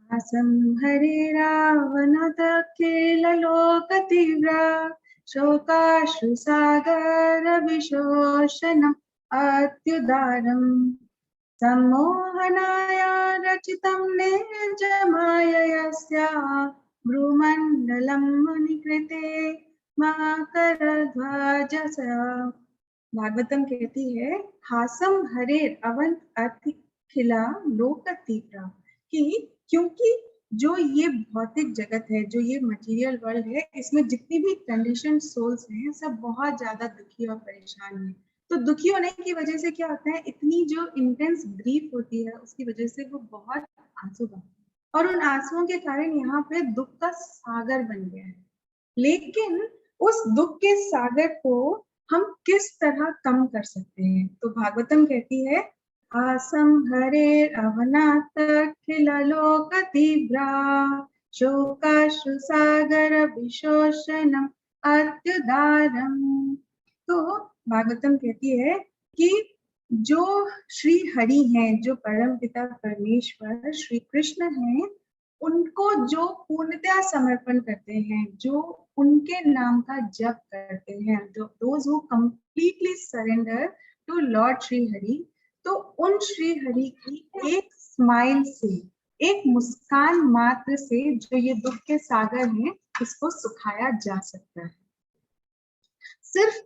असंहरे रावणदखिललोकतीव्रा शोकाश्रुसागरविशोषणम् अत्युदारम् सम्मोहनाय रचितं निजमायया भ्रूमण्डलं मुनिकृते मकरध्वजसा। भागवतम कहती है, हासम हरेर अवंत अतिखिला लोक तीव्रा, कि क्योंकि जो ये भौतिक जगत है, जो ये मटेरियल वर्ल्ड है, इसमें जितनी भी कंडीशन सोल्स हैं सब बहुत ज्यादा दुखी और परेशान हैं। तो दुखी होने की वजह से क्या होता है, इतनी जो इंटेंस ग्रीफ होती है उसकी वजह से वो बहुत आंसू बहाते हैं और उन आंसुओं के कारण यहाँ पे दुख का सागर बन गया है। लेकिन उस दुख के सागर को हम किस तरह कम कर सकते हैं? तो भागवतम कहती है, आसम हरे अवनाथ खिलोक तीव्रा शोकाश्रु सागर विशोषणम अत्युदारम। तो भागवतम कहती है कि जो श्री हरि हैं, जो परम पिता परमेश्वर श्री कृष्ण हैं, उनको जो पूर्णतया समर्पण करते हैं, जो उनके नाम का जप करते हैं, जो those who completely surrender to lord Shri Hari, तो उन श्री हरि की एक स्माइल से, एक मुस्कान मात्र से जो ये दुख के सागर हैं, इसको सुखाया जा सकता है। सिर्फ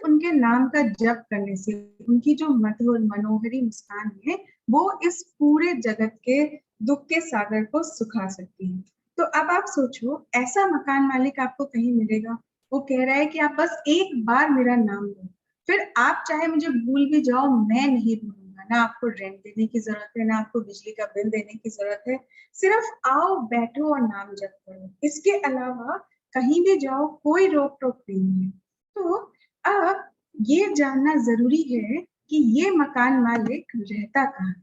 उनके नाम का जप करने से, उनकी जो मधुर मनोहरी मुस्कान है, वो इस पूरे जगत के दुख के सागर को सुखा सकती है। तो अब आप सोचो, ऐसा मकान मालिक आपको कहीं मिलेगा? वो कह रहा है कि आप बस एक बार मेरा नाम लो, फिर आप चाहे मुझे भूल भी जाओ, मैं नहीं भूलूंगा। ना आपको रेंट देने की जरूरत है, ना आपको बिजली का बिल देने की जरूरत है, सिर्फ आओ, बैठो और नाम जप करो। इसके अलावा कहीं भी जाओ, कोई रोक टोक नहीं है। तो अब ये जानना जरूरी है कि ये मकान मालिक रहता कहाँ।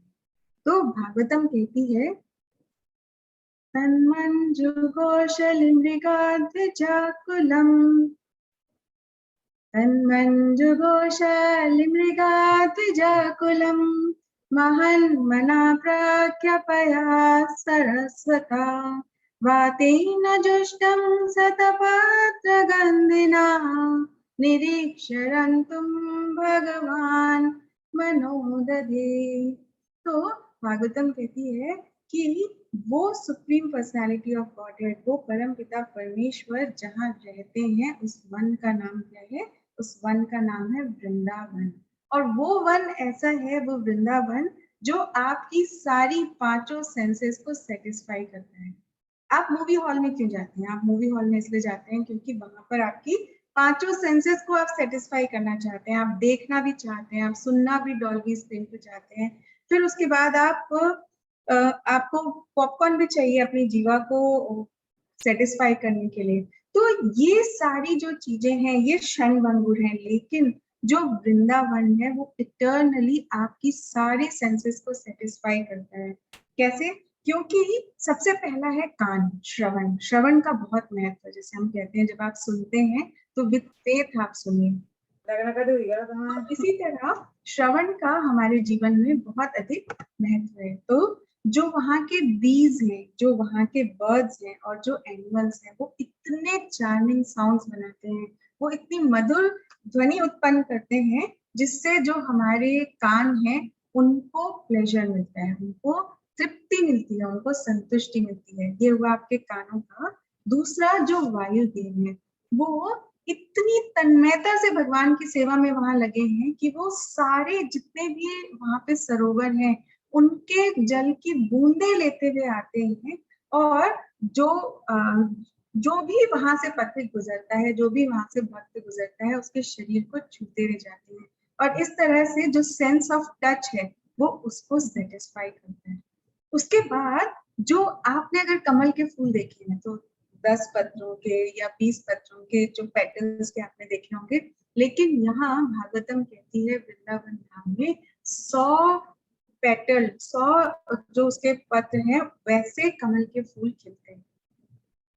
तो भागवतम कहती है, तन्मञ्जुघोषलिमृगाद्विजाकुलम् तन्मञ्जुघोषलिमृगाद्विजाकुलम् महन्मना प्राख्यापया सरस्वता वातेन जुष्टं शतपत्रगन्धिना निरीक्षरन्तुं भगवान मनोदधे। तो भागवतम कहती है कि वो सुप्रीम पर्सनालिटी ऑफ गॉडहेड, वो परम पिता परमेश्वर जहाँ रहते हैं, उस वन का नाम क्या है? उस वन का नाम है वृंदावन। और वो वन ऐसा है, वो वृंदावन, जो आपकी सारी पांचों सेंसेस को सेटिस्फाई करता है। आप मूवी हॉल में क्यों जाते हैं? आप मूवी हॉल में इसलिए जाते हैं क्योंकि वहां पर आपकी पांचों सेंसेस को आप सेटिस्फाई करना चाहते हैं, आप देखना भी चाहते हैं, आप सुनना भी डॉल्बी स्क्रीन पे चाहते हैं। फिर उसके बाद आपको पॉपकॉर्न भी चाहिए अपनी जीवा को सेटिस्फाई करने के लिए। तो ये सारी जो चीजें हैं, ये क्षण भंगुर हैं, लेकिन जो वृंदावन है वो इटर्नली आपकी सारे सेंसेस को सेटिस्फाई करता है। कैसे? क्योंकि सबसे पहला है कान, श्रवण। श्रवण का बहुत महत्व है। जैसे हम कहते हैं, जब आप सुनते हैं तो विद फेथ आप सुनिए। तो इसी तरह श्रवण का हमारे जीवन में बहुत अधिक महत्व है। तो जो वहाँ के बीज हैं, जो वहाँ के बर्ड्स हैं और जो एनिमल्स हैं, वो इतने चार्मिंग साउंड्स बनाते हैं, वो इतनी मधुर ध्वनि उत्पन्न करते हैं, जिससे जो हमारे कान हैं उनको प्लेजर मिलता है, उनको तृप्ति मिलती है, उनको संतुष्टि मिलती है। ये हुआ आपके कानों का। दूसरा जो वायुदेव है, वो इतनी तन्मयता से भगवान की सेवा में वहां लगे हैं कि वो सारे जितने भी वहां पे सरोवर हैं, उनके जल की बूंदे लेते हुए आते हैं। और जो भी वहां से पथिक गुजरता है, जो भी वहां से भक्त गुजरता है, उसके शरीर को छूते हुए जाते हैं। और इस तरह से जो सेंस ऑफ टच है, वो उसको सेटिस्फाई करता है। उसके बाद जो आपने अगर कमल के फूल देखे हैं, तो 10 पत्रों के या 20 पत्रों के जो पेटल्स के आपने देखे होंगे, लेकिन यहाँ भागवतम कहती है वृंदावन धाम में 100 पेटल, 100 जो उसके पत्र हैं, वैसे कमल के फूल खिलते हैं।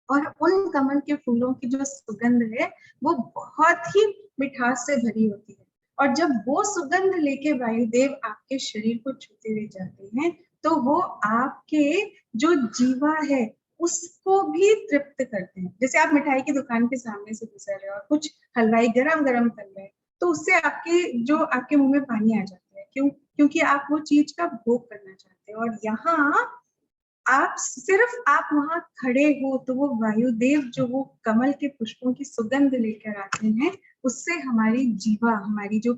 और उन कमल के फूलों की जो सुगंध है, वो बहुत ही मिठास से भरी होती है। और जब वो सुगंध लेके वायुदेव आपके शरीर को छूते हुए जाते हैं, तो वो आपके जो जीवा है उसको भी तृप्त करते हैं। जैसे आप मिठाई की दुकान के सामने से गुजर रहे हो और कुछ हलवाई गरम गरम तल रहे हैं, तो उससे आपके मुंह में पानी आ जाता है। क्योंकि आप वो चीज का भोग करना चाहते हो। और यहाँ आप वहां खड़े हो तो वो वायुदेव जो वो कमल के पुष्पों की सुगंध लेकर आते हैं, उससे हमारी जीवा, हमारी जो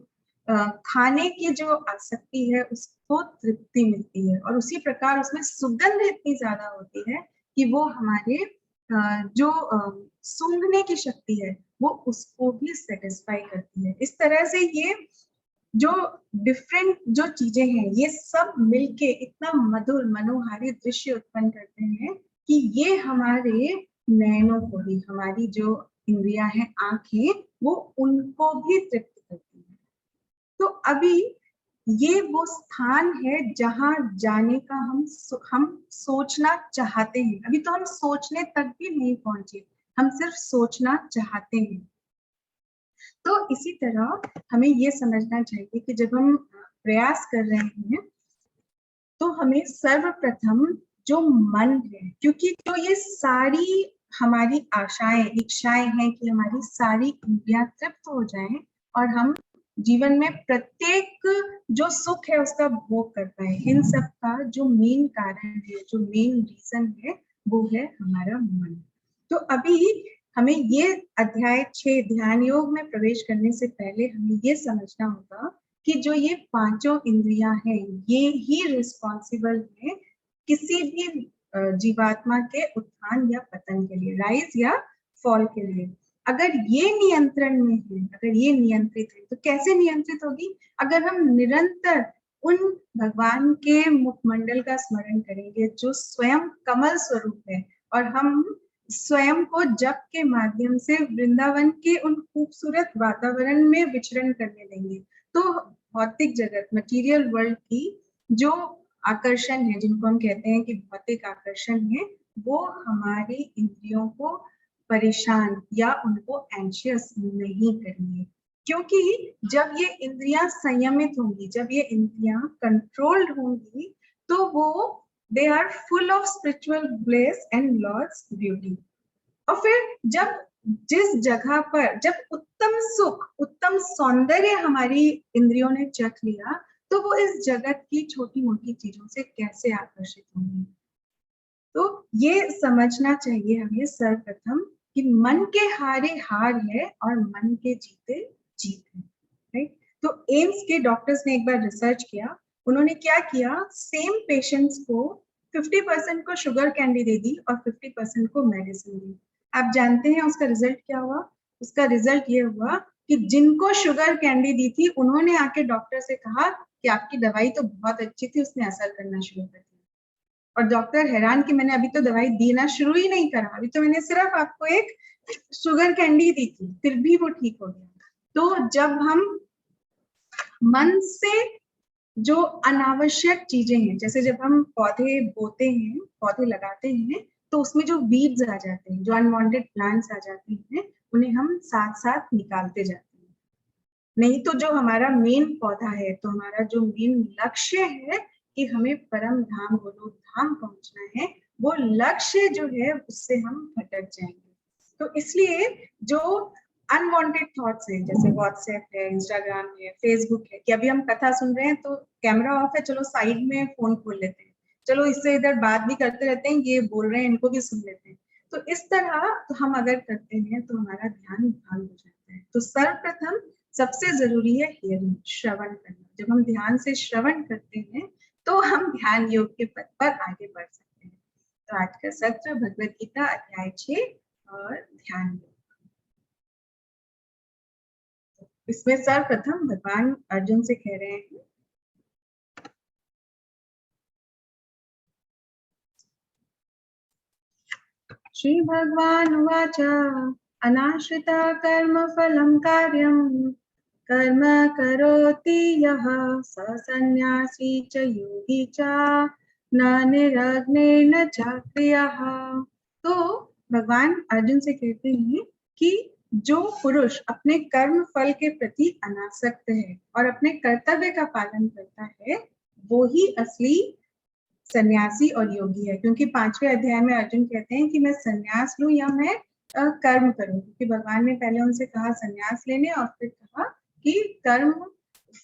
खाने की जो आसक्ति है उसको तृप्ति मिलती है। और उसी प्रकार उसमें सुगंध इतनी ज्यादा होती है कि वो हमारे जो सूंघने की शक्ति है वो उसको भी सेटिस्फाई करती है। इस तरह से ये जो डिफरेंट जो चीजें हैं ये सब मिलके इतना मधुर मनोहारी दृश्य उत्पन्न करते हैं कि ये हमारे नयनों को भी, हमारी जो इंद्रियां हैं आंखें, वो उनको भी तृप्त करती है। तो अभी ये वो स्थान है जहां जाने का हम सोचना चाहते हैं। अभी तो हम सोचने तक भी नहीं पहुंचे, हम सिर्फ सोचना चाहते हैं। तो इसी तरह हमें ये समझना चाहिए कि जब हम प्रयास कर रहे हैं तो हमें सर्वप्रथम जो मन है, क्योंकि जो ये सारी हमारी आशाएं इच्छाएं हैं कि हमारी सारी इंद्रियां तृप्त हो जाएं और हम जीवन में प्रत्येक जो सुख है उसका भोग कर पाए, इन सब का जो मेन कारण है, जो मेन रीजन है, वो है हमारा मन। तो अभी हमें ये अध्याय 6 ध्यान योग में प्रवेश करने से पहले हमें ये समझना होगा कि जो ये पांचों इंद्रियां हैं ये ही रिस्पॉन्सिबल है किसी भी जीवात्मा के उत्थान या पतन के लिए, राइज या फॉल के लिए। अगर ये नियंत्रण में है, अगर ये नियंत्रित है, तो कैसे नियंत्रित होगी? अगर हम निरंतर उन भगवान के मुखमंडल का स्मरण करेंगे जो स्वयं कमल स्वरूप है, और हम स्वयं को जप के माध्यम से वृंदावन के उन खूबसूरत वातावरण में विचरण करने देंगे, तो भौतिक जगत, मटेरियल वर्ल्ड की जो आकर्षण है, जिनको हम कहते हैं कि भौतिक आकर्षण है, वो हमारी इंद्रियों को परेशान या उनको एंशियस नहीं करेंगे। क्योंकि जब ये इंद्रियां संयमित होंगी, जब ये इंद्रियां कंट्रोल्ड होंगी, तो वो they are full of spiritual bless and lord's beauty. और फिर जब जिस जगह पर जब उत्तम सुख, उत्तम सौंदर्य हमारी इंद्रियों ने चख लिया, तो वो इस जगत की छोटी मोटी चीजों से कैसे आकर्षित होंगी। तो ये समझना चाहिए हमें सर्वप्रथम कि मन के हारे हार है और मन के जीते जीत है, राइट। तो एम्स के डॉक्टर्स ने एक बार रिसर्च किया। उन्होंने क्या किया, सेम पेशेंट्स को 50% को शुगर कैंडी दे दी और 50% को मेडिसिन दी। आप जानते हैं उसका रिजल्ट क्या हुआ? उसका रिजल्ट ये हुआ कि जिनको शुगर कैंडी दी थी उन्होंने आके डॉक्टर से कहा कि आपकी दवाई तो बहुत अच्छी थी, उसने असर करना शुरू कर दिया। और डॉक्टर हैरान कि मैंने अभी तो दवाई देना शुरू ही नहीं करा, अभी तो मैंने सिर्फ आपको एक शुगर कैंडी दी थी, फिर भी वो ठीक हो गया। तो जब हम मन से जो अनावश्यक चीजें हैं, जैसे जब हम पौधे बोते हैं, पौधे लगाते हैं, तो उसमें जो वीड्स आ जाते हैं, जो अनवांटेड प्लांट्स आ जाते हैं, उन्हें हम साथ साथ निकालते जाते हैं। नहीं तो जो हमारा मेन पौधा है, तो हमारा जो मेन लक्ष्य है कि हमें परम धाम गोलोक धाम पहुंचना है, वो लक्ष्य जो है उससे हम भटक जाएंगे। तो इसलिए जो अनवांटेड थॉट्स हैं, जैसे व्हाट्सएप है, इंस्टाग्राम है, फेसबुक है, कि अभी हम कथा सुन रहे हैं तो कैमरा ऑफ है, चलो साइड में फोन खोल लेते हैं, चलो इससे इधर बात भी करते रहते हैं, ये बोल रहे हैं इनको भी सुन लेते हैं। तो इस तरह तो हम अगर करते हैं तो हमारा ध्यान भंग हो जाता है। तो सर्वप्रथम सबसे जरूरी है हियरिंग, श्रवण करना। जब हम ध्यान से श्रवण करते हैं तो हम ध्यान योग के पथ पर आगे बढ़ सकते हैं। तो आज का सत्र भगवत गीता अध्याय 6 और ध्यान योग। इसमें सर्वप्रथम भगवान अर्जुन से कह रहे हैं, श्री भगवान उवाच अनाश्रिता कर्म फलं कार्यम् कर्म करोति यः स सन्यासी च योगी च न निरग्नेन च क्रियः। तो भगवान अर्जुन से कहते हैं कि जो पुरुष अपने कर्म फल के प्रति अनासक्त है और अपने कर्तव्य का पालन करता है, वो ही असली सन्यासी और योगी है, क्योंकि 5वें अध्याय में अर्जुन कहते हैं कि मैं सन्यास लूं या मैं कर्म करूं, क्योंकि भगवान ने पहले उनसे कहा सन्यास लेने और फिर कहा कि कर्म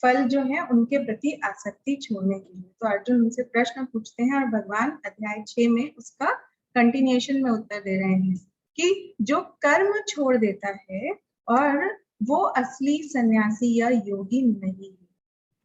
फल जो है उनके प्रति आसक्ति छोड़ने के लिए। तो अर्जुन उनसे प्रश्न पूछते हैं और भगवान अध्याय 6 में उसका कंटिन्यूएशन में उत्तर दे रहे हैं कि जो कर्म छोड़ देता है और वो असली सन्यासी या योगी नहीं है।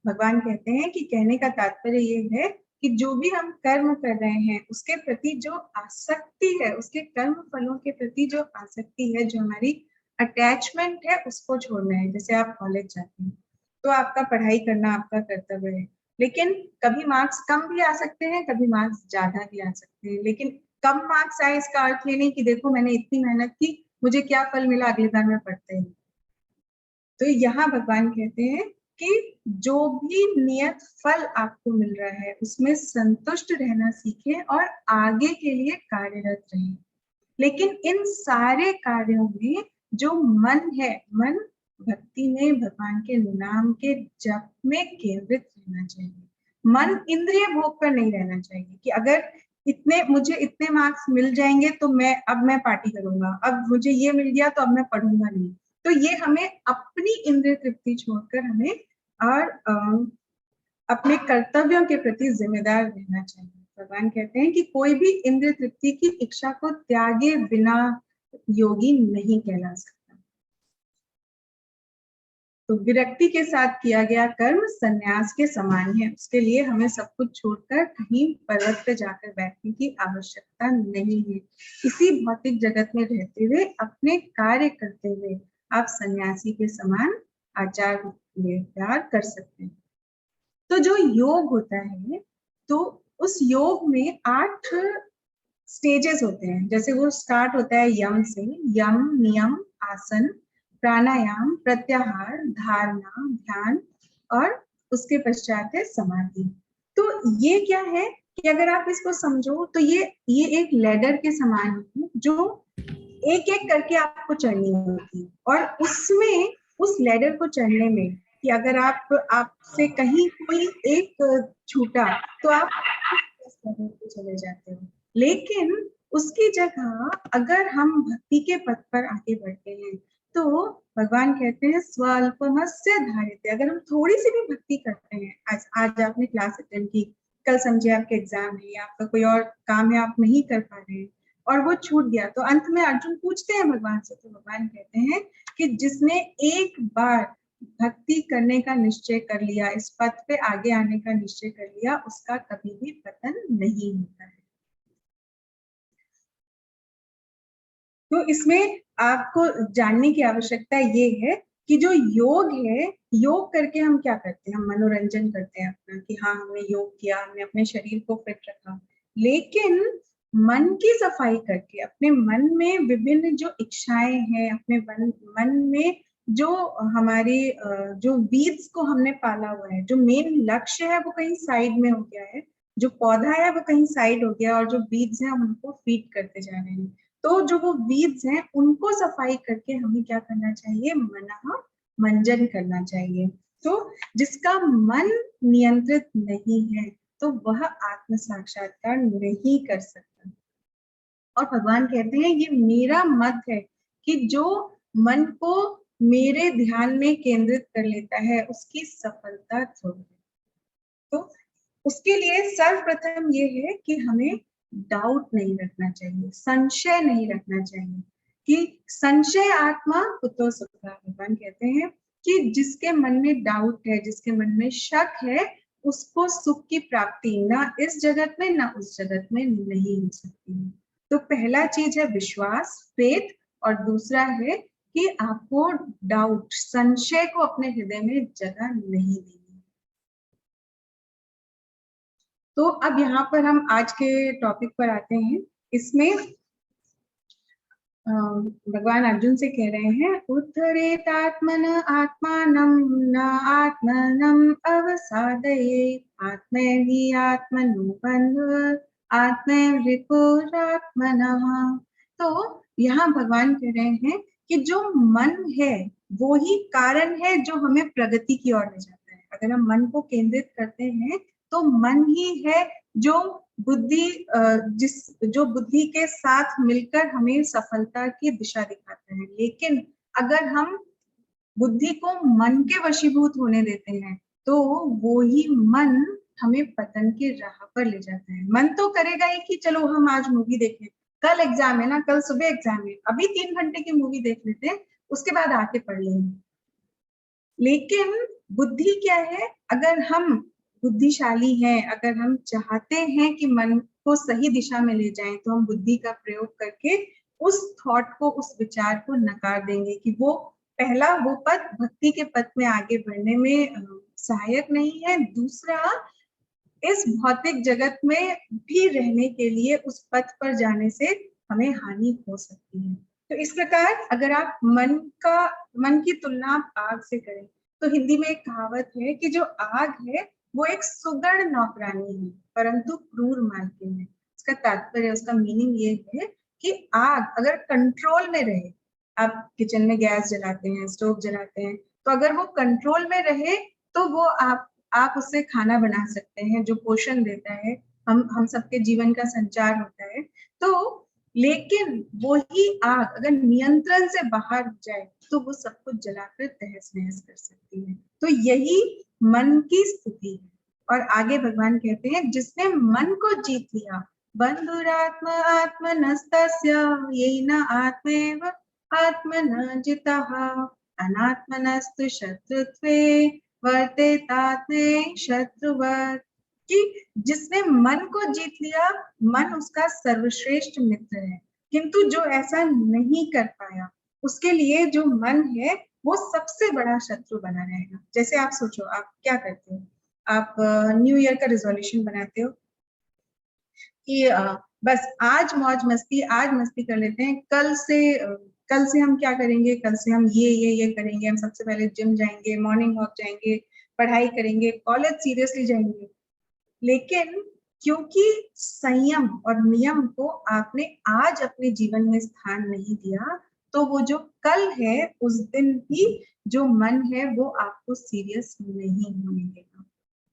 भगवान कहते हैं कि कहने का तात्पर्य ये है कि जो भी हम कर्म कर रहे हैं उसके प्रति जो आसक्ति है, उसके कर्म फलों के प्रति जो आसक्ति है, जो हमारी अटैचमेंट है, उसको छोड़ना है। जैसे आप कॉलेज जाते हैं तो आपका पढ़ाई करना आपका कर्तव्य है, लेकिन कभी मार्क्स कम भी आ सकते हैं, कभी मार्क्स ज्यादा भी आ सकते हैं, लेकिन कम मार्क्स आए इसका अर्थ ये नहीं कि देखो मैंने इतनी मेहनत की, मुझे क्या फल मिला अगली बार मैं पढ़ते ही। तो यहाँ भगवान कहते हैं कि जो भी नियत फल आपको मिल रहा है उसमें संतुष्ट रहना सीखें और आगे के लिए कार्यरत रहें। लेकिन इन सारे कार्यों में जो मन है, मन भक्ति में, भगवान के नाम के जप में केंद्रित रहना चाहिए। मन इंद्रिय भोग पर नहीं रहना चाहिए कि अगर मुझे इतने मार्क्स मिल जाएंगे तो मैं पार्टी करूंगा, अब मुझे ये मिल गया तो अब मैं पढ़ूंगा नहीं। तो ये हमें अपनी इंद्रिय तृप्ति छोड़कर हमें और अपने कर्तव्यों के प्रति जिम्मेदार रहना चाहिए। भगवान कहते हैं कि कोई भी इंद्रिय तृप्ति की इच्छा को त्यागे बिना योगी नहीं कहला सकता। तो विरक्ति के साथ किया गया कर्म संन्यास के समान है। उसके लिए हमें सब कुछ छोड़कर कहीं पर्वत पर जाकर बैठने की आवश्यकता नहीं है। इसी भौतिक जगत में रहते हुए अपने कार्य करते हुए आप सन्यासी के समान आचार व्यवहार कर सकते हैं। तो जो योग होता है, तो उस योग में 8 स्टेजेस होते हैं। जैसे वो स्टार्ट होता है यम से, यम नियम आसन प्राणायाम प्रत्याहार धारणा ध्यान और उसके पश्चात है समाधि। तो ये क्या है कि अगर आप इसको समझो तो ये एक लैडर के समान है जो एक एक करके आपको चढ़नी होती है, और उसमें उस लैडर को चढ़ने में कि अगर आपसे कहीं कोई एक छूटा तो आप चले जाते हो, लेकिन उसकी जगह अगर हम भक्ति के पथ पर आगे बढ़ते हैं तो भगवान कहते हैं स्वल्पमस्य धारिते। अगर हम थोड़ी सी भी भक्ति करते हैं, आज आपने क्लास अटेंड की, कल समझे आपके एग्जाम है या आपका कोई और काम है, आप नहीं कर पा रहे हैं और वो छूट गया, तो अंत में अर्जुन पूछते हैं भगवान से, तो भगवान कहते हैं कि जिसने एक बार भक्ति करने का निश्चय कर लिया, इस पथ पे आगे आने का निश्चय कर लिया, उसका कभी भी पतन नहीं होता है। तो इसमें आपको जानने की आवश्यकता ये है कि जो योग है, योग करके हम क्या करते हैं, हम मनोरंजन करते हैं अपना कि हाँ हमने योग किया, हमने अपने शरीर को फिट रखा, लेकिन मन की सफाई करके अपने मन में विभिन्न जो इच्छाएं हैं, अपने मन में जो हमारे जो बीज को हमने पाला हुआ है, जो मेन लक्ष्य है वो कहीं साइड में हो गया है, जो पौधा है वो कहीं साइड हो गया और जो बीज है हम उनको फीड करते जा रहे हैं। तो जो वो बीज हैं उनको सफाई करके हमें क्या करना चाहिए, मनः मंजन करना चाहिए। तो जिसका मन नियंत्रित नहीं है तो वह आत्म साक्षात्कार नहीं कर सकता। और भगवान कहते हैं ये मेरा मत है कि जो मन को मेरे ध्यान में केंद्रित कर लेता है उसकी सफलता ध्रुव है। तो उसके लिए सर्वप्रथम ये है कि हमें डाउट नहीं रखना चाहिए, संशय नहीं रखना चाहिए कि संशय आत्मा कुतो सुखा। भगवान कहते हैं कि जिसके मन में डाउट है, जिसके मन में शक है, उसको सुख की प्राप्ति ना इस जगत में ना उस जगत में नहीं हो सकती है। तो पहला चीज है विश्वास, फेथ, और दूसरा है कि आपको डाउट, संशय को अपने हृदय में जगह नहीं देनी। तो अब यहाँ पर हम आज के टॉपिक पर आते हैं। इसमें भगवान अर्जुन से कह रहे हैं उत्थरेतात्मन आत्मानं न आत्मनम अवसादये आत्मैहि आत्मनो बन्धुः आत्मैरिपुरात्मनः। तो यहाँ भगवान कह रहे हैं कि जो मन है वो ही कारण है जो हमें प्रगति की ओर ले जाता है। अगर हम मन को केंद्रित करते हैं तो मन ही है जो जो बुद्धि के साथ मिलकर हमें सफलता की दिशा दिखाता है। लेकिन अगर हम बुद्धि को मन के वशीभूत होने देते हैं तो वो ही मन हमें पतन की राह पर ले जाता है। मन तो करेगा ही कि चलो हम आज मूवी देखें, कल एग्जाम है ना, कल सुबह एग्जाम है, अभी 3 घंटे की मूवी देख लेते हैं, उसके बाद आके पढ़ लेंगे। लेकिन बुद्धि क्या है, अगर हम बुद्धिशाली हैं, अगर हम चाहते हैं कि मन को सही दिशा में ले जाएं, तो हम बुद्धि का प्रयोग करके उस थॉट को, उस विचार को नकार देंगे कि वो पहला, वो पथ भक्ति के पथ में आगे बढ़ने में सहायक नहीं है। दूसरा, इस भौतिक जगत में भी रहने के लिए उस पथ पर जाने से हमें हानि हो सकती है। तो इस प्रकार अगर आप मन की तुलना आप आग से करें, तो हिंदी में एक कहावत है कि जो आग है वो एक सुगढ़ नौकरानी है परंतु क्रूर मालकिन है। उसका तात्पर्य, उसका मीनिंग ये है कि आग अगर कंट्रोल में रहे, आप किचन में गैस जलाते हैं, स्टोव जलाते हैं, तो अगर वो कंट्रोल में रहे तो वो आप उससे खाना बना सकते हैं जो पोषण देता है, हम सबके जीवन का संचार होता है। तो लेकिन वही आग अगर नियंत्रण से बाहर हो जाए तो वो सब कुछ जलाकर तहस नहस कर सकती है। तो यही मन की स्थिति है। और आगे भगवान कहते हैं, जिसने मन को जीत लिया, बंधुरात्म आत्मनस्तस्य येन आत्मैव आत्मन जितः अनात्मनस्तु शत्रुत्वे वर्तेतात्मे शत्रुवत्। कि जिसने मन को जीत लिया, मन उसका सर्वश्रेष्ठ मित्र है, किंतु जो ऐसा नहीं कर पाया, उसके लिए जो मन है वो सबसे बड़ा शत्रु बना रहेगा। जैसे आप सोचो, आप क्या करते हो, आप न्यू ईयर का रिजोल्यूशन बनाते हो कि बस आज मौज मस्ती, आज मस्ती कर लेते हैं, कल से हम क्या करेंगे, कल से हम ये करेंगे, हम सबसे पहले जिम जाएंगे, मॉर्निंग वॉक जाएंगे, पढ़ाई करेंगे, कॉलेज सीरियसली जाएंगे। लेकिन क्योंकि संयम और नियम को आपने आज अपने जीवन में स्थान नहीं दिया, तो वो जो कल है उस दिन भी जो मन है वो आपको सीरियस नहीं होने देगा।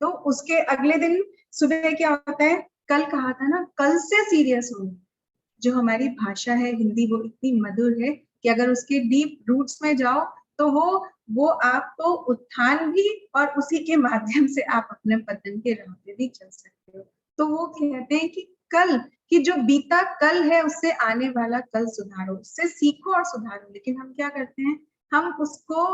तो उसके अगले दिन सुबह क्या होता है, कल कहा था ना, कल से सीरियस हो। जो हमारी भाषा है हिंदी, वो इतनी मधुर है कि अगर उसके डीप रूट्स में जाओ तो वो आपको उत्थान भी, और उसी के माध्यम से आप अपने पतन के राह पे भी चल सकते हो। तो वो कहते हैं कि कल कि जो बीता कल है उससे आने वाला कल सुधारो, उससे सीखो और सुधारो। लेकिन हम क्या करते हैं, हम उसको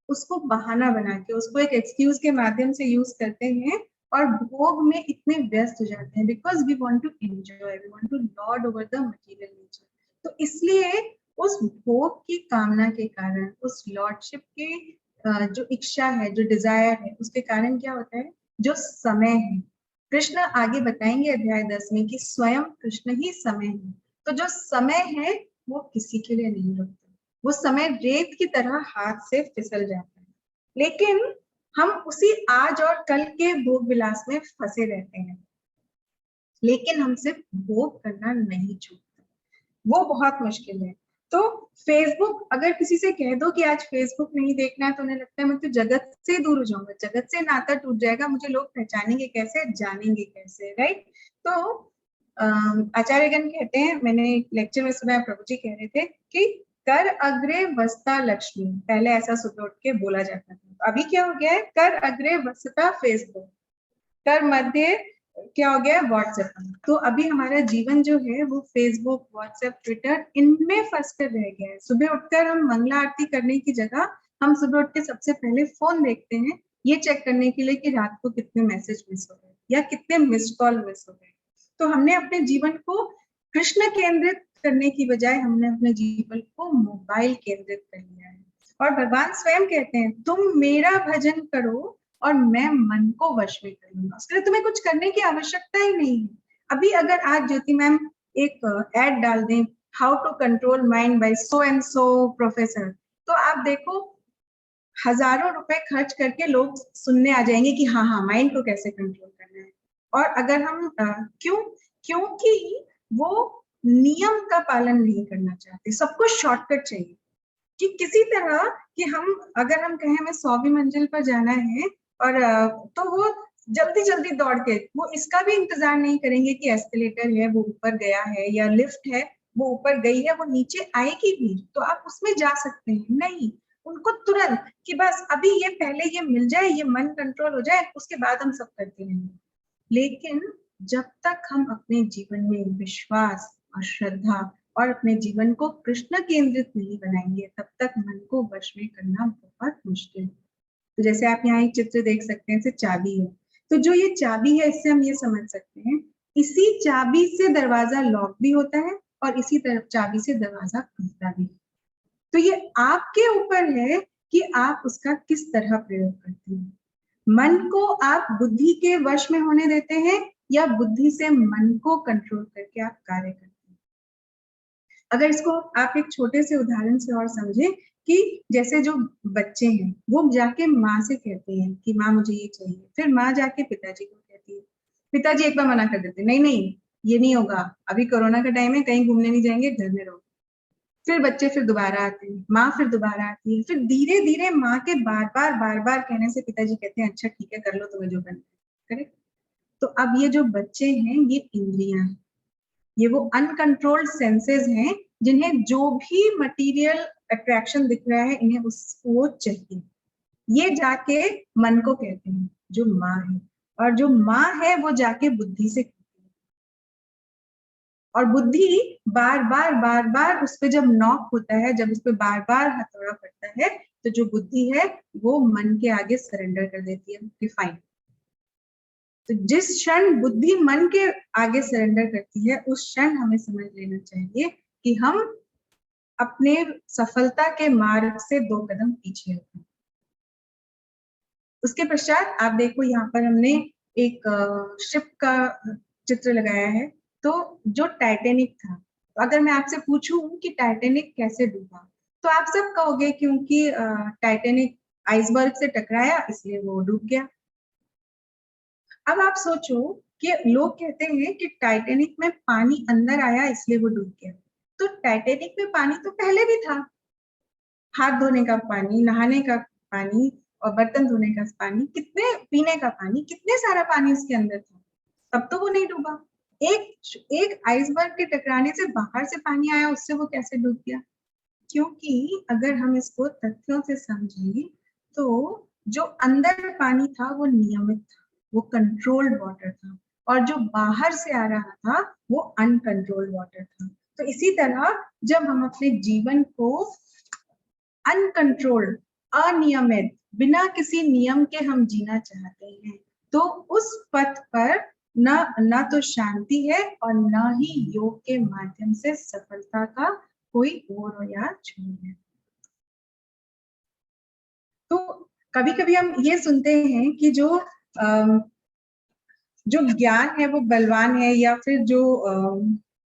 उसको बहाना बना के, उसको एक एक्सक्यूज के माध्यम से यूज करते हैं और भोग में इतने व्यस्त हो जाते हैं, because we want to enjoy, we want to lord over the material nature. तो इसलिए उस भोग की कामना के कारण, उस लॉर्डशिप के जो इच्छा है, जो डिजायर है, उसके कारण क्या होता है, जो समय है, कृष्ण आगे बताएंगे अध्याय 10 में कि स्वयं कृष्ण ही समय है। तो जो समय है वो किसी के लिए नहीं रुकता, वो समय रेत की तरह हाथ से फिसल जाता है। लेकिन हम उसी आज और कल के भोग विलास में फंसे रहते हैं, लेकिन हमसे भोग करना नहीं छूटता, वो बहुत मुश्किल है। तो फेसबुक, अगर किसी से कह दो कि आज फेसबुक नहीं देखना है, तो उन्हें लगता है मैं तो जगत से दूर हो जाऊंगा, जगत से नाता टूट जाएगा, मुझे लोग पहचानेंगे कैसे, जानेंगे कैसे, राइट। तो आचार्यगण कहते हैं, मैंने लेक्चर में सुना, प्रभु जी कह रहे थे कि कर अग्रे वसता लक्ष्मी, पहले ऐसा सुबह उठ के बोला जाता था, अभी क्या हो गया है, कर अग्रे वसता फेसबुक, कर मध्य क्या हो गया, व्हाट्सएप। तो अभी हमारा जीवन जो है वो फेसबुक, व्हाट्सएप, ट्विटर, इनमें फंस कर रह गया है। सुबह उठकर हम मंगला आरती करने की जगह हम सुबह उठ के सबसे पहले फोन देखते हैं, ये चेक करने के लिए कि रात को कितने मैसेज मिस हो गए या कितने मिस्ड कॉल मिस हो गए। तो हमने अपने जीवन को कृष्ण केंद्रित करने की बजाय हमने अपने जीवन को मोबाइल केंद्रित कर लिया है। और भगवान स्वयं कहते हैं, तुम मेरा भजन करो और मैं मन को वश में कर लूंगा, उसके लिए तुम्हें कुछ करने की आवश्यकता ही नहीं है। अभी अगर आज ज्योति मैम एक एड डाल दें, how to control mind by so and so professor, तो आप देखो हजारों रुपए खर्च करके लोग सुनने आ जाएंगे कि हाँ हाँ माइंड को कैसे कंट्रोल करना है। और अगर हम क्योंकि वो नियम का पालन नहीं करना चाहते, सबको शॉर्टकट चाहिए कि किसी तरह कि हम, अगर हम कहें हमें 100वीं मंजिल पर जाना है और तो वो जल्दी जल्दी दौड़ के, वो इसका भी इंतजार नहीं करेंगे कि एस्केलेटर है वो ऊपर गया है या लिफ्ट है वो ऊपर गई है वो नीचे आएगी भी तो आप उसमें जा सकते हैं, नहीं, उनको तुरंत कि बस अभी ये पहले ये मिल जाए, ये मन कंट्रोल हो जाए, उसके बाद हम सब करते रहेंगे। लेकिन जब तक हम अपने जीवन में विश्वास और श्रद्धा और अपने जीवन को कृष्ण केंद्रित नहीं बनाएंगे, तब तक मन को वश में करना बहुत मुश्किल है। तो जैसे आप यहाँ एक चित्र देख सकते हैं, जैसे चाबी है, तो जो ये चाबी है इससे हम ये समझ सकते हैं, इसी चाबी से दरवाजा लॉक भी होता है और इसी तरफ चाबी से दरवाजा खुलता भी। तो ये आपके ऊपर है कि आप उसका किस तरह प्रयोग करते हैं। मन को आप बुद्धि के वश में होने देते हैं या बुद्धि से मन को कंट्रोल करके आप कार्य करते हैं। अगर इसको आप एक छोटे से उदाहरण से और समझे कि जैसे जो बच्चे हैं वो जाके माँ से कहते हैं कि माँ मुझे ये चाहिए, फिर माँ जाके पिताजी को कहती है, पिताजी एक बार मना कर देते, नहीं नहीं ये नहीं होगा, अभी कोरोना का टाइम है, कहीं घूमने नहीं जाएंगे, घर में रहो। फिर बच्चे फिर दोबारा आते हैं, माँ फिर दोबारा आती है, फिर धीरे धीरे माँ के बार बार कहने से पिताजी कहते हैं अच्छा ठीक है कर लो तुम्हें जो करना है, करेक्ट। तो अब ये जो बच्चे हैं ये इंद्रियां हैं, ये वो अनकंट्रोल्ड सेंसेस हैं जिन्हें जो भी मटेरियल अट्रैक्शन दिख रहा है इन्हें उसको चाहिए। ये जाके मन को कहते हैं जो माँ है, और जो माँ है वो जाके बुद्धि से कहती है, और बुद्धि बार बार उस पर जब नॉक होता है, जब उस पर बार बार हथौड़ा पड़ता है, तो जो बुद्धि है वो मन के आगे सरेंडर कर देती है कि फाइन। तो जिस क्षण बुद्धि मन के आगे सरेंडर करती है उस क्षण हमें समझ लेना चाहिए कि हम अपने सफलता के मार्ग से 2 कदम पीछे हैं। उसके पश्चात आप देखो यहाँ पर हमने एक शिप का चित्र लगाया है। तो जो टाइटैनिक था, तो अगर मैं आपसे पूछूं कि टाइटैनिक कैसे डूबा, तो आप सब कहोगे क्योंकि टाइटैनिक आइसबर्ग से टकराया इसलिए वो डूब गया। अब आप सोचो कि लोग कहते हैं कि टाइटैनिक में पानी अंदर आया इसलिए वो डूब गया, तो टाइटैनिक में पानी तो पहले भी था, हाथ धोने का पानी, नहाने का पानी और बर्तन धोने का पानी, कितने पीने का पानी, कितने सारा पानी उसके अंदर था, तब तो वो नहीं डूबा। एक एक आइसबर्ग के टकराने से बाहर से पानी आया उससे वो कैसे डूब गया? क्योंकि अगर हम इसको तथ्यों से समझें तो जो अंदर पानी था वो नियमित था, वो कंट्रोल्ड वाटर था, और जो बाहर से आ रहा था वो अनकंट्रोल्ड वाटर था। तो इसी तरह जब हम अपने जीवन को अनकंट्रोल्ड, अनियमित, बिना किसी नियम के हम जीना चाहते हैं, तो उस पथ पर न तो शांति है और न ही योग के माध्यम से सफलता का कोई ओर या छोर है। तो कभी कभी हम ये सुनते हैं कि जो ज्ञान है वो बलवान है, या फिर जो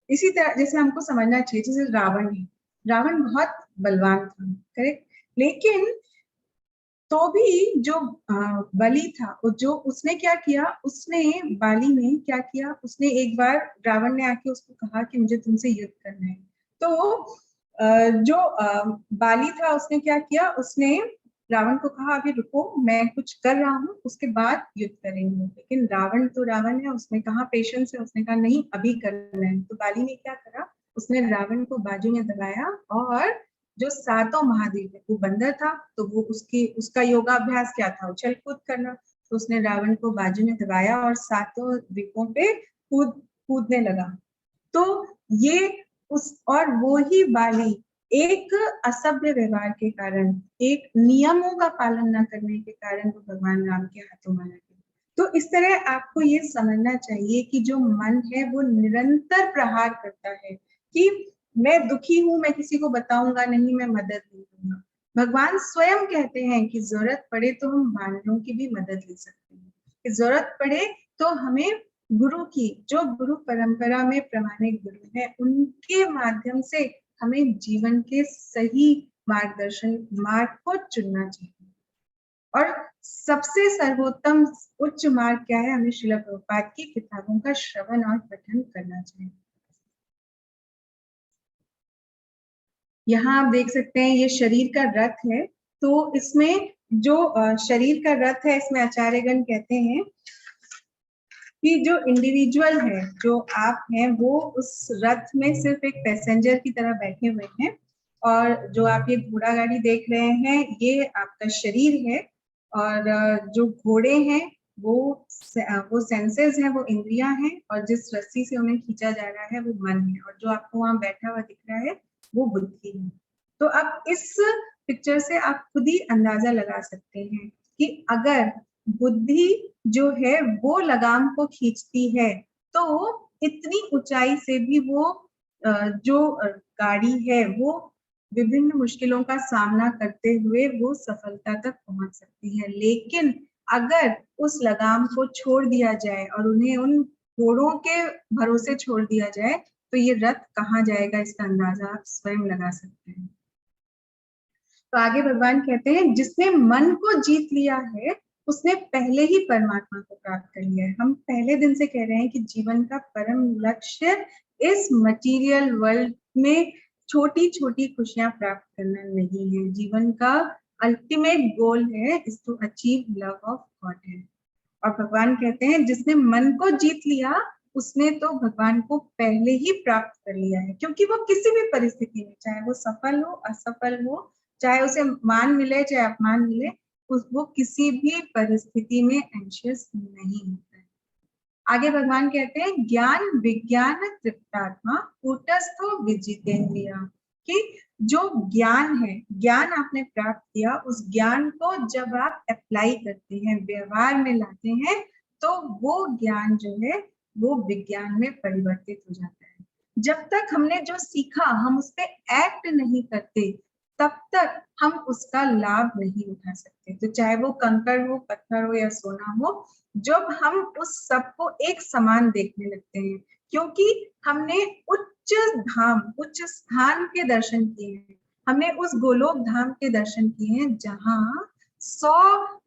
इसी तरह जैसे हमको समझना चाहिए, जैसे रावण है, रावण बहुत बलवान था, करेक्ट, लेकिन तो भी जो बलि था, जो उसने क्या किया, उसने बाली ने क्या किया, उसने एक बार रावण ने आके उसको कहा कि मुझे तुमसे युद्ध करना है, तो जो बाली था उसने क्या किया, उसने रावण को कहा अभी रुको मैं कुछ कर रहा हूँ उसके बाद युद्ध करेंगे, लेकिन रावण तो रावण है, उसने कहा पेशेंस है, उसने कहा नहीं अभी करना है। तो बाली ने क्या करा, उसने रावण को बाजू में दबाया, और जो सातों महाद्वीप है वो बंदर था, तो वो उसका योगाभ्यास क्या था, उछल कूद करना, तो उसने रावण को बाजू में दबाया और सातों द्वीपों पे कूदने लगा। तो ये उस और वो ही बाली एक असभ्य व्यवहार के कारण, एक नियमों का पालन न करने के कारण वो भगवान राम के हाथों मारा गया। तो इस तरह आपको ये समझना चाहिए कि जो मन है वो निरंतर प्रहार करता है कि मैं दुखी हूं, मैं किसी को बताऊंगा नहीं, मैं मदद नहीं दूंगा। भगवान स्वयं कहते हैं कि जरूरत पड़े तो हम वानरों की भी मदद ले सकते हैं, कि जरूरत पड़े तो हमें गुरु की, जो गुरु परंपरा में प्रामाणिक गुरु है उनके माध्यम से हमें जीवन के सही मार्गदर्शन मार्ग को चुनना चाहिए। और सबसे सर्वोत्तम उच्च मार्ग क्या है, हमें श्रील प्रभुपाद की किताबों का श्रवण और पठन करना चाहिए। यहाँ आप देख सकते हैं ये शरीर का रथ है, तो इसमें जो शरीर का रथ है इसमें आचार्यगण कहते हैं कि जो इंडिविजुअल है, जो आप हैं, वो उस रथ में सिर्फ एक पैसेंजर की तरह बैठे हुए हैं, और जो आप ये घोड़ा गाड़ी देख रहे हैं ये आपका शरीर है, और जो घोड़े हैं वो सेंसेस हैं, वो इंद्रियां हैं, और जिस रस्सी से उन्हें खींचा जा रहा है वो मन है, और जो आपको वहां बैठा हुआ दिख रहा है वो बुद्धि है। तो अब इस पिक्चर से आप खुद ही अंदाजा लगा सकते हैं कि अगर बुद्धि जो है वो लगाम को खींचती है तो इतनी ऊंचाई से भी वो जो गाड़ी है वो विभिन्न मुश्किलों का सामना करते हुए वो सफलता तक पहुंच सकती है। लेकिन अगर उस लगाम को छोड़ दिया जाए और उन्हें उन घोड़ों के भरोसे छोड़ दिया जाए तो ये रथ कहाँ जाएगा, इसका अंदाजा आप स्वयं लगा सकते हैं। तो आगे भगवान कहते हैं जिसने मन को जीत लिया है उसने पहले ही परमात्मा को प्राप्त कर लिया है। हम पहले दिन से कह रहे हैं कि जीवन का परम लक्ष्य इस मटेरियल वर्ल्ड में छोटी छोटी खुशियां प्राप्त करना नहीं है। जीवन का अल्टीमेट गोल है is to achieve love of God है। और भगवान कहते हैं जिसने मन को जीत लिया उसने तो भगवान को पहले ही प्राप्त कर लिया है, क्योंकि वो किसी भी परिस्थिति में, चाहे वो सफल हो असफल हो, चाहे उसे मान मिले चाहे अपमान मिले, वो किसी भी परिस्थिति में एंशियस नहीं होता है। आगे भगवान कहते हैं ज्ञान विज्ञान तृप्तात्मा कूटस्थो विजितेंद्रिया, कि जो ज्ञान है, ज्ञान आपने प्राप्त किया, उस ज्ञान को जब आप अप्लाई करते हैं, व्यवहार में लाते हैं, तो वो ज्ञान जो है वो विज्ञान में परिवर्तित हो जाता है। जब तक हमने जो सीखा हम उस पर एक्ट नहीं करते तब तक हम उसका लाभ नहीं उठा सकते। तो चाहे वो कंकड़ हो, पत्थर हो या सोना हो, जब हम उस सब को एक समान देखने लगते हैं, क्योंकि हमने उच्च धाम, उच्च स्थान के दर्शन किए हैं, हमने उस गोलोक धाम के दर्शन किए हैं जहाँ 100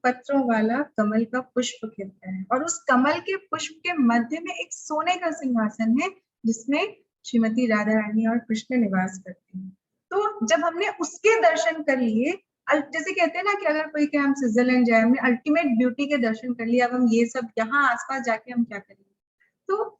पत्रों वाला कमल का पुष्प खिलता है, और उस कमल के पुष्प के मध्य में एक सोने का सिंहासन है जिसमें श्रीमती राधा रानी और कृष्ण निवास करते हैं। तो जब हमने उसके दर्शन कर लिए, जैसे कहते हैं ना कि अगर कोई के हम स्विट्जरलैंड जाए, हमने अल्टीमेट ब्यूटी के दर्शन कर लिए, अब हम ये सब यहाँ आसपास जाके हम क्या करेंगे। तो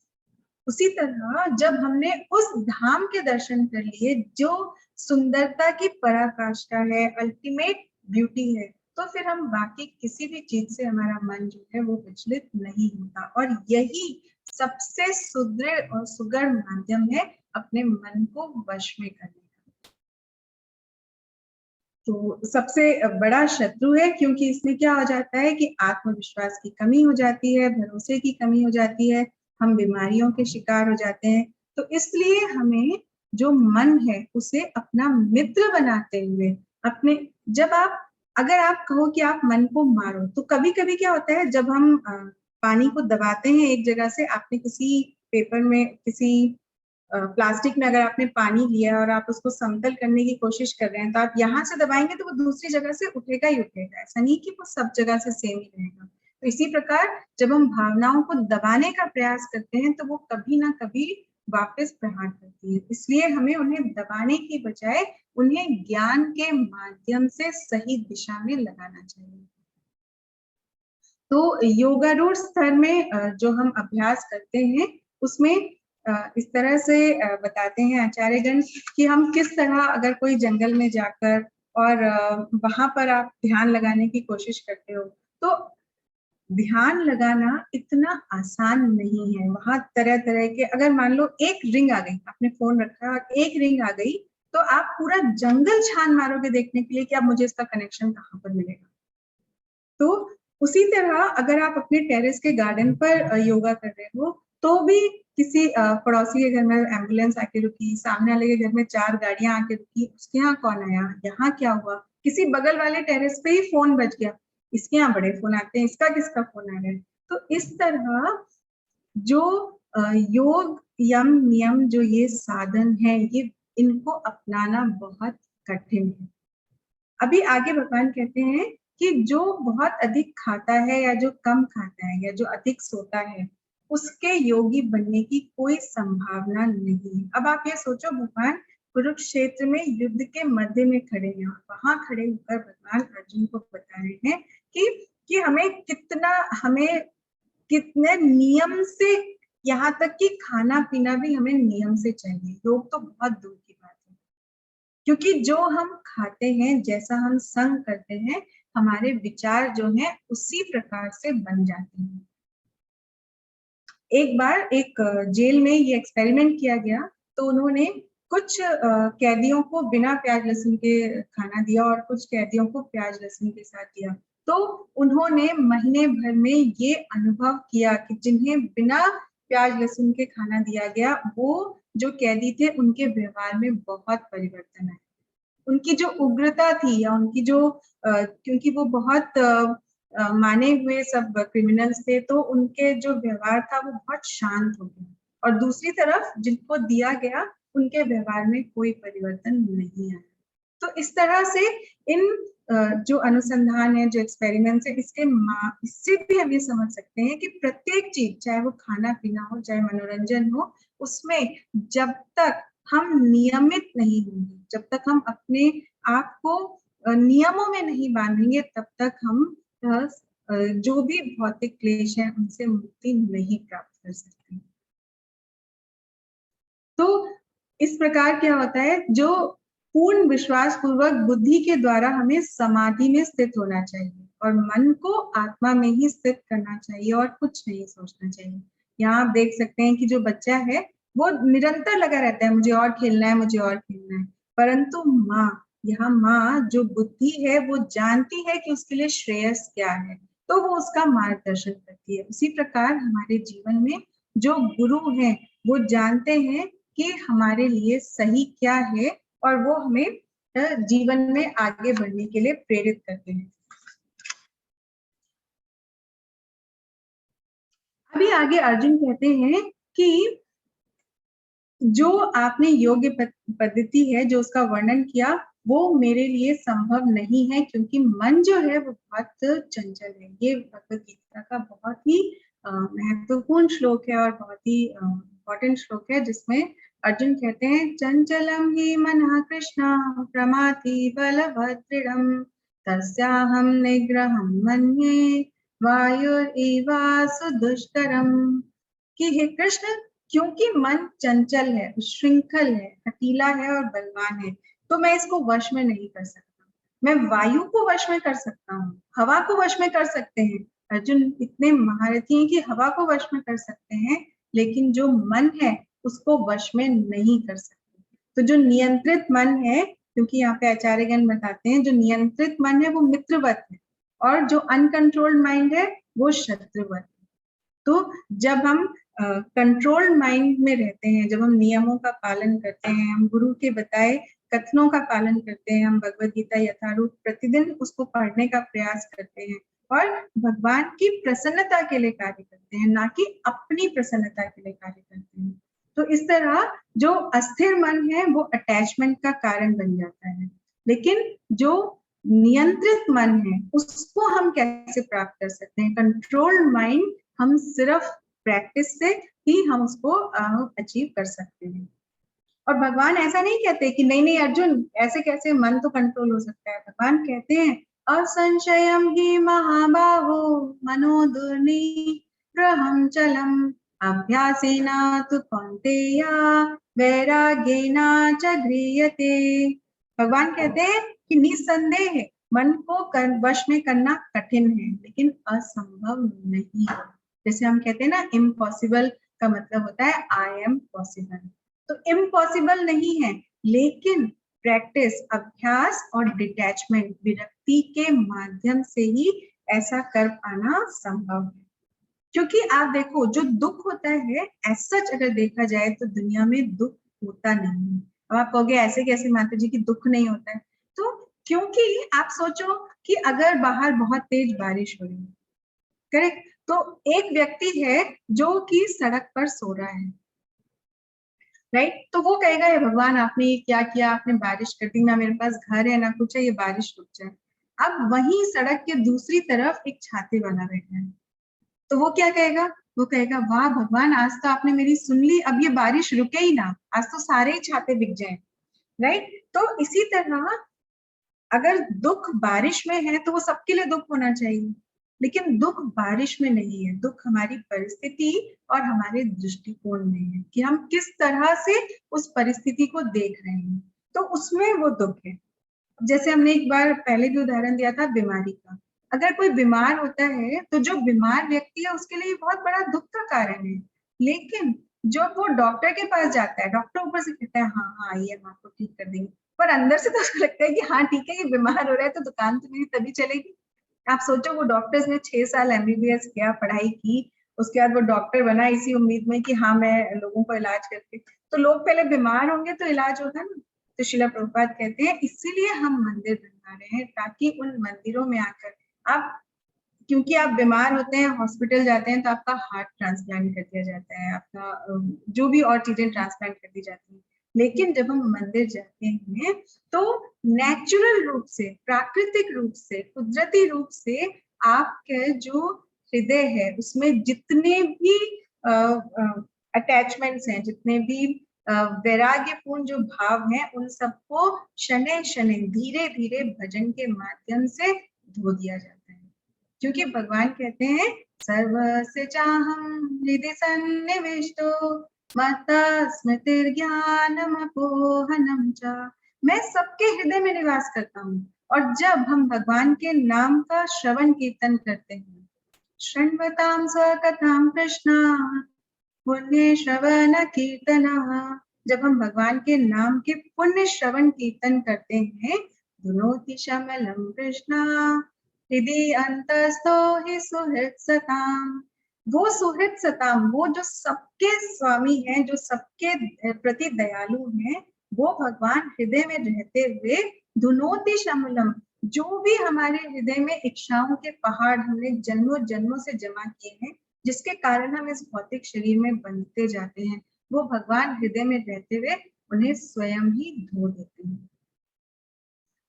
उसी तरह जब हमने उस धाम के दर्शन कर लिए जो सुंदरता की पराकाष्ठा है, अल्टीमेट ब्यूटी है, तो फिर हम बाकी किसी भी चीज से हमारा मन जो है वो विचलित नहीं होता। और यही सबसे सुदृढ़ और सुगढ़ माध्यम है अपने मन को वश में करने का। तो सबसे बड़ा शत्रु है, क्योंकि इसमें क्या हो जाता है कि आत्मविश्वास की कमी हो जाती है, भरोसे की कमी हो जाती है, हम बीमारियों के शिकार हो जाते हैं। तो इसलिए हमें जो मन है उसे अपना मित्र बनाते हुए अपने, जब आप, अगर आप कहो कि आप मन को मारो, तो कभी कभी क्या होता है जब हम पानी को दबाते हैं एक जगह से, आपने किसी पेपर में, किसी प्लास्टिक में अगर आपने पानी लिया और आप उसको समतल करने की कोशिश कर रहे हैं, तो आप यहाँ से दबाएंगे तो वो दूसरी जगह से उठेगा ही उठेगा, ऐसा नहीं कि वो सब जगह से सेम ही रहेगा। तो इसी प्रकार जब हम भावनाओं को दबाने का प्रयास करते हैं तो वो कभी ना कभी वापस प्रहार करती है। इसलिए हमें उन्हें दबाने की बजाय उन्हें ज्ञान के माध्यम से सही दिशा में लगाना चाहिए। तो योगारूढ़ स्तर में जो हम अभ्यास करते हैं उसमें इस तरह से बताते हैं आचार्यगण कि हम किस तरह, अगर कोई जंगल में जाकर और वहां पर आप ध्यान लगाने की कोशिश करते हो, तो ध्यान लगाना इतना आसान नहीं है। वहां तरह तरह के, अगर मान लो एक रिंग आ गई, आपने फोन रखा और एक रिंग आ गई, तो आप पूरा जंगल छान मारोगे देखने के लिए कि अब मुझे इसका कनेक्शन कहाँ पर मिलेगा। तो उसी तरह अगर आप अपने टेरेस के गार्डन पर योगा कर रहे हो, तो भी किसी पड़ोसी के घर में एम्बुलेंस आके रुकी, सामने वाले के घर में 4 गाड़ियां आके रुकी, उसके यहाँ कौन आया, यहाँ क्या हुआ, किसी बगल वाले टेरेस पे ही फोन बज गया, इसके यहाँ बड़े फोन आते हैं, इसका किसका फोन आ रहा है। तो इस तरह जो योग यम नियम, जो ये साधन है, ये इनको अपनाना बहुत कठिन है। अभी आगे भगवान कहते हैं कि जो बहुत अधिक खाता है या जो कम खाता है या जो अधिक सोता है, उसके योगी बनने की कोई संभावना नहीं है। अब आप ये सोचो, भगवान कुरुक्षेत्र में युद्ध के मध्य में खड़े हैं और वहां खड़े होकर भगवान अर्जुन को बता रहे हैं कि हमें कितना, हमें कितने नियम से, यहाँ तक कि खाना पीना भी हमें नियम से चाहिए। योग तो बहुत दूर की बात है, क्योंकि जो हम खाते हैं, जैसा हम संग करते हैं, हमारे विचार जो हैं उसी प्रकार से बन जाते हैं। एक बार एक जेल में ये एक्सपेरिमेंट किया गया, तो उन्होंने कुछ कैदियों को बिना प्याज लहसुन के खाना दिया और कुछ कैदियों को प्याज लहसुन के साथ दिया। तो उन्होंने महीने भर में ये अनुभव किया कि जिन्हें बिना प्याज लहसुन के खाना दिया गया, वो जो कैदी थे उनके व्यवहार में बहुत परिवर्तन आया। उनकी जो उग्रता थी, या उनकी जो क्योंकि वो बहुत माने हुए सब क्रिमिनल्स थे, तो उनके जो व्यवहार था वो बहुत शांत हो गया। और दूसरी तरफ जिनको दिया गया, उनके व्यवहार में कोई परिवर्तन नहीं आया। तो इस तरह से इन जो अनुसंधान है, जो एक्सपेरिमेंट्स है, इससे भी हम ये समझ सकते हैं कि प्रत्येक चीज, चाहे वो खाना पीना हो, चाहे मनोरंजन हो, उसमें जब तक हम नियमित नहीं होंगे, जब तक हम अपने आप को नियमों में नहीं बांधेंगे, तब तक हम जो भी भौतिक क्लेश है उनसे मुक्ति नहीं प्राप्त कर सकते। तो इस प्रकार क्या होता है, जो पूर्ण विश्वास पूर्वक बुद्धि के द्वारा हमें समाधि में स्थित होना चाहिए और मन को आत्मा में ही स्थित करना चाहिए और कुछ नहीं सोचना चाहिए। यहाँ आप देख सकते हैं कि जो बच्चा है वो निरंतर लगा रहता है, मुझे और खेलना है, मुझे और खेलना है। परंतु माँ, यहाँ माँ जो बुद्धि है वो जानती है कि उसके लिए श्रेयस क्या है, तो वो उसका मार्गदर्शन करती है। उसी प्रकार हमारे जीवन में जो गुरु हैं वो जानते हैं कि हमारे लिए सही क्या है, और वो हमें जीवन में आगे बढ़ने के लिए प्रेरित करते हैं। अभी आगे अर्जुन कहते हैं कि जो आपने योग्य पद्धति है, जो उसका वर्णन किया, वो मेरे लिए संभव नहीं है, क्योंकि मन जो है वो बहुत चंचल है। ये भगवत गीता का बहुत ही महत्वपूर्ण श्लोक है और बहुत ही इम्पोर्टेंट श्लोक है, जिसमें अर्जुन कहते हैं, चंचलम ही मनः कृष्ण प्रमाथि बलभद्रम तस्याहम निग्रहम मन्ये वायुरिवासु दुष्करम। कि हे कृष्ण, क्योंकि मन चंचल है, श्रृंखल है, हठीला है और बलवान है, तो मैं इसको वश में नहीं कर सकता। मैं वायु को वश में कर सकता हूँ, हवा को वश में कर सकते हैं। अर्जुन इतने महारथी हैं कि हवा को वश में कर सकते हैं, लेकिन जो मन है उसको वश में नहीं कर सकते। तो जो नियंत्रित मन है, क्योंकि यहाँ पे आचार्यगण बताते हैं, जो नियंत्रित मन है वो मित्रवत है, और जो अनकंट्रोल्ड माइंड है वो शत्रुवत है। तो जब हम कंट्रोल्ड माइंड में रहते हैं, जब हम नियमों का पालन करते हैं, हम गुरु के बताए कथनों का पालन करते हैं, हम भगवत गीता यथारूप प्रतिदिन उसको पढ़ने का प्रयास करते हैं और भगवान की प्रसन्नता के लिए कार्य करते हैं, ना कि अपनी प्रसन्नता के लिए कार्य करते हैं, तो इस तरह जो अस्थिर मन है वो अटैचमेंट का कारण बन जाता है। लेकिन जो नियंत्रित मन है उसको हम कैसे प्राप्त कर सकते हैं? कंट्रोल्ड माइंड हम सिर्फ प्रैक्टिस से ही हम उसको अचीव कर सकते हैं। और भगवान ऐसा नहीं कहते कि नहीं नहीं अर्जुन, ऐसे कैसे मन तो कंट्रोल हो सकता है। भगवान कहते हैं, असंशयम ही महाबाहो मनो दुर्निग्रहं चलम अभ्यासेना तु कौन्तेय वैराग्येन च गृह्यते। भगवान कहते हैं कि निसंदेह मन को वश में करना कठिन है, लेकिन असंभव नहीं है। जैसे हम कहते हैं ना, इम्पॉसिबल का मतलब होता है आई एम पॉसिबल। तो इम्पॉसिबल नहीं है, लेकिन प्रैक्टिस, अभ्यास और डिटैचमेंट, विरक्ति के माध्यम से ही ऐसा कर पाना संभव है। क्योंकि आप देखो, जो दुख होता है एज सच अगर देखा जाए तो दुनिया में दुख होता नहीं है। अब आप कहोगे ऐसे कैसे माता जी की दुख नहीं होता है? तो क्योंकि आप सोचो कि अगर बाहर बहुत तेज बारिश हो रही है, करेक्ट, तो एक व्यक्ति है जो कि सड़क पर सो रहा है, राइट, तो वो कहेगा, हे भगवान आपने ये क्या किया, आपने बारिश कर दी, ना मेरे पास घर है ना कुछ है, ये बारिश रुक जाए। अब वहीं सड़क के दूसरी तरफ एक छाते वाला बैठा है, तो वो क्या कहेगा? वो कहेगा, वाह भगवान, आज तो आपने मेरी सुन ली, अब ये बारिश रुके ही ना, आज तो सारे ही छाते बिक जाए, राइट। तो इसी तरह अगर दुख बारिश में है तो वो सबके लिए दुख होना चाहिए, लेकिन दुख बारिश में नहीं है, दुख हमारी परिस्थिति और हमारे दृष्टिकोण में है कि हम किस तरह से उस परिस्थिति को देख रहे हैं, तो उसमें वो दुख है। जैसे हमने एक बार पहले भी उदाहरण दिया था बीमारी का। अगर कोई बीमार होता है तो जो बीमार व्यक्ति है उसके लिए बहुत बड़ा दुख का कारण है, लेकिन जब वो डॉक्टर के पास जाता है, डॉक्टर ऊपर से कहता है हाँ हाँ आइए हम आपको ठीक कर देंगे, पर अंदर से तो उसको लगता है कि हाँ ठीक है ये बीमार हो रहा है तो दुकान तो मेरी तभी चलेगी। आप सोचो वो डॉक्टर्स ने 6 साल एमबीबीएस किया, पढ़ाई की, उसके बाद वो डॉक्टर बना इसी उम्मीद में कि हाँ मैं लोगों को इलाज करके, तो लोग पहले बीमार होंगे तो इलाज होगा ना। तो शिला प्रभुपाद कहते हैं इसीलिए हम मंदिर बनवा रहे हैं, ताकि उन मंदिरों में आकर आप, क्योंकि आप बीमार होते हैं हॉस्पिटल जाते हैं तो आपका हार्ट ट्रांसप्लांट कर दिया जाता है, आपका जो भी और चीजें ट्रांसप्लांट कर दी जाती हैं, लेकिन जब हम मंदिर जाते हैं तो नेचुरल रूप से, प्राकृतिक रूप से, कुदरती रूप से आपके जो हृदय है उसमें जितने भी अटैचमेंट्स हैं, जितने भी वैराग्यपूर्ण जो भाव हैं, उन सबको शनै शनै धीरे धीरे भजन के माध्यम से धो दिया जाता है। क्योंकि भगवान कहते हैं सर्वस्य चाहम हृदि सन्निविष्टो मत्तः स्मृतिर्ज्ञानमपोहनम च। मैं सबके हृदय में निवास करता हूँ। और जब हम भगवान के नाम का श्रवण कीर्तन करते हैं, शृण्वतां स्वकथां कृष्णा पुण्य श्रवण कीर्तन, जब हम भगवान के नाम के पुण्य श्रवण कीर्तन करते हैं, धुनोति शमलम कृष्णा हृदि अंतस्थो हि सुहृद सताम। वो सुहृद सताम, वो जो सबके स्वामी हैं, जो सबके प्रति दयालु हैं, वो भगवान हृदय में रहते हुए धुनोति शमलम, जो भी हमारे हृदय में इच्छाओं के पहाड़ हमने जन्मों जन्मों से जमा किए हैं, जिसके कारण हम इस भौतिक शरीर में बंधते जाते हैं, वो भगवान हृदय में रहते हुए उन्हें स्वयं ही धो देते हैं।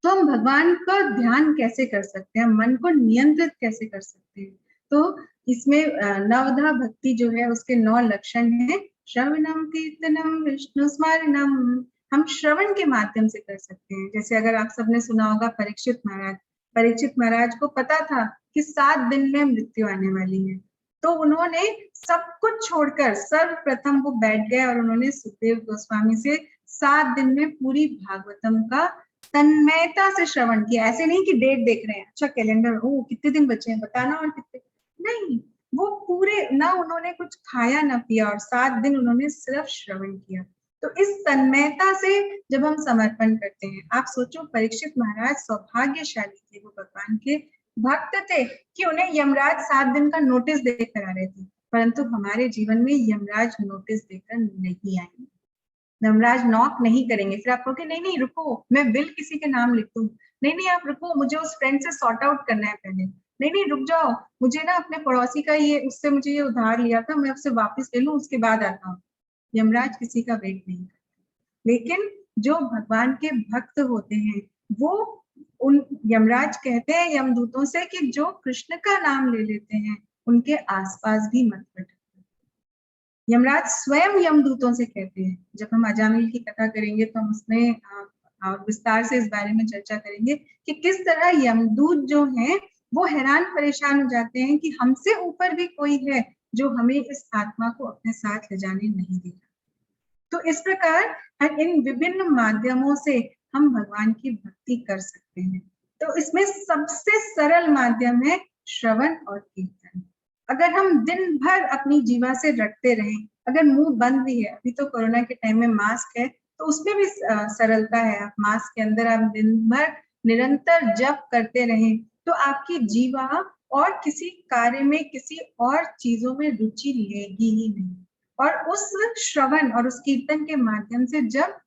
तो हम भगवान का ध्यान कैसे कर सकते हैं, मन को नियंत्रित कैसे कर सकते हैं? तो इसमें नवधा भक्ति जो है उसके 9 लक्षण हैं। श्रवणम कीर्तनम विष्णु स्मरणम, हम श्रवण के माध्यम से कर सकते हैं। जैसे अगर आप सबने सुना होगा परीक्षित महाराज को पता था कि 7 दिन में मृत्यु आने वाली है, तो उन्होंने सब कुछ छोड़कर सर्वप्रथम वो बैठ गए और उन्होंने सुखदेव गोस्वामी से 7 दिन में पूरी भागवतम का तन्मयता से श्रवण किया। ऐसे नहीं कि डेट देख रहे हैं, अच्छा कैलेंडर, ओ कितने दिन बचे हैं बताना और कितने, नहीं, वो पूरे ना उन्होंने कुछ खाया ना पिया और 7 दिन उन्होंने सिर्फ श्रवण किया। तो इस तन्मयता से जब हम समर्पण करते हैं, आप सोचो परीक्षित महाराज सौभाग्यशाली थे, वो भगवान के भक्त थे कि उन्हें यमराज 7 दिन का नोटिस देकर आ रहे थे, परंतु हमारे जीवन में यमराज नोटिस देकर नहीं आएंगे, यमराज नॉक नहीं करेंगे। फिर आप कहोगे नहीं नहीं रुको, मैं बिल किसी के नाम लिख दूं, नहीं नहीं आप रुको, मुझे उस फ्रेंड से सॉर्ट आउट करना है पहले, नहीं नहीं रुक जाओ, मुझे ना अपने पड़ोसी का ये, उससे मुझे ये उधार लिया था, मैं उससे वापस ले लूं उसके बाद आता हूँ। यमराज किसी का वेट नहीं करते, लेकिन जो भगवान के भक्त होते हैं वो, उन यमराज कहते हैं यमदूतों से कि जो कृष्ण का नाम ले लेते हैं उनके आसपास भी मत भटको। यमराज स्वयं यमदूतों से कहते हैं, जब हम अजामिल की कथा करेंगे तो हम उसमें विस्तार से इस बारे में चर्चा करेंगे कि किस तरह यमदूत जो हैं वो हैरान परेशान हो जाते हैं कि हमसे ऊपर भी कोई है जो हमें इस आत्मा को अपने साथ ले जाने नहीं देगा। तो इस प्रकार इन विभिन्न माध्यमों से हम भगवान की भक्ति कर सकते हैं। तो इसमें सबसे सरल माध्यम है श्रवण और कीर्तन। अगर हम दिन भर अपनी जीवा से रटते रहें, अगर मुंह बंद भी है, अभी तो कोरोना के टाइम में मास्क है तो उसमें भी सरलता है, आप मास्क के अंदर आप दिन भर निरंतर जप करते रहें तो आपकी जीवा और किसी कार्य में, किसी और चीजों में रुचि लेगी ही नहीं। और उस श्रवण और उस कीर्तन के माध्यम से जब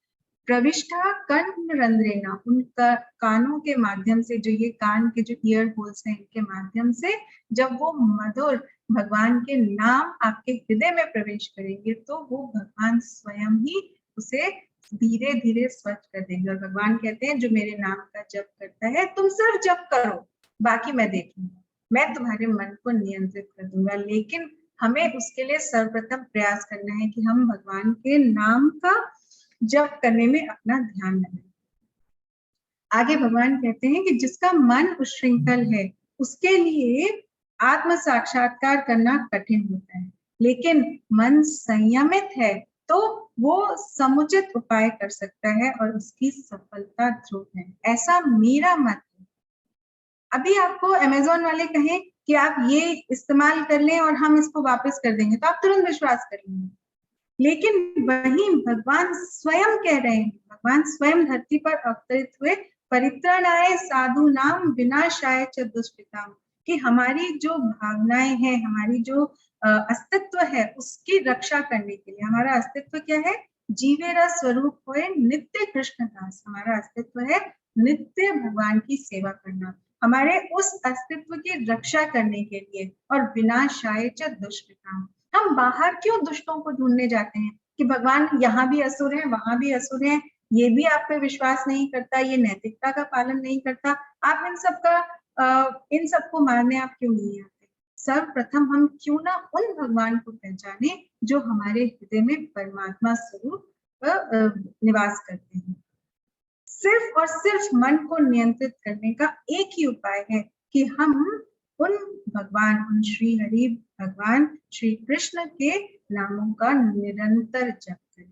प्रविष्टा कंठ रंध्रेना, उन कानों के माध्यम से, जो ये कान के जो ईयर होल्स हैं इनके माध्यम से जब वो मधुर भगवान के नाम आपके हृदय में प्रवेश करेंगे तो वो भगवान स्वयं ही उसे धीरे धीरे स्वच्छ कर देंगे। और भगवान कहते हैं जो मेरे नाम का जप करता है, तुम सिर्फ जप करो, बाकी मैं देखूंगा, मैं तुम्हारे मन को नियंत्रित कर दूंगा। लेकिन हमें उसके लिए सर्वप्रथम प्रयास करना है कि हम भगवान के नाम का जप करने में अपना ध्यान लगाएं। आगे भगवान कहते हैं कि जिसका मन उच्छृंखल है उसके लिए आत्म साक्षात्कार करना कठिन होता है, लेकिन मन संयमित है तो वो समुचित उपाय कर सकता है और उसकी सफलता ध्रुव है, ऐसा मेरा मत है। अभी आपको अमेज़न वाले कहें कि आप ये इस्तेमाल कर लें और हम इसको वापस कर देंगे, तो आप तुरंत विश्वास कर लेंगे। लेकिन वही भगवान स्वयं कह रहे हैं, भगवान स्वयं धरती पर अवतरित हुए, परित्राणाय साधूनां विनाशाय च दुष्कृतां, कि हमारी जो भावनाएं हैं, हमारी जो अस्तित्व है, उसकी रक्षा करने के लिए। हमारा अस्तित्व क्या है? जीवेरा स्वरूप होए नित्य कृष्ण दास। हमारा अस्तित्व है नित्य भगवान की सेवा करना। हमारे उस अस्तित्व की रक्षा करने के लिए, और विनाशाय च दुष्कृतां, हम बाहर क्यों दुष्टों को ढूंढने जाते हैं कि भगवान यहाँ भी असुर है, वहां भी असुर है, ये भी आप पे विश्वास नहीं करता, ये नैतिकता का पालन नहीं करता, आप इन सबको मारने आप क्यों नहीं आते? सर्वप्रथम हम क्यों ना उन भगवान को पहचाने जो हमारे हृदय में परमात्मा स्वरूप निवास करते हैं। सिर्फ और सिर्फ मन को नियंत्रित करने का एक ही उपाय है कि हम उन भगवान, उन श्री हरि भगवान श्री कृष्ण के नामों का निरंतर जप करें।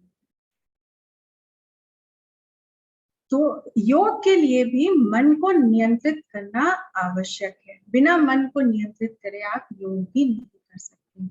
तो योग के लिए भी मन को नियंत्रित करना आवश्यक है। बिना मन को नियंत्रित करे आप योग भी नहीं कर सकते।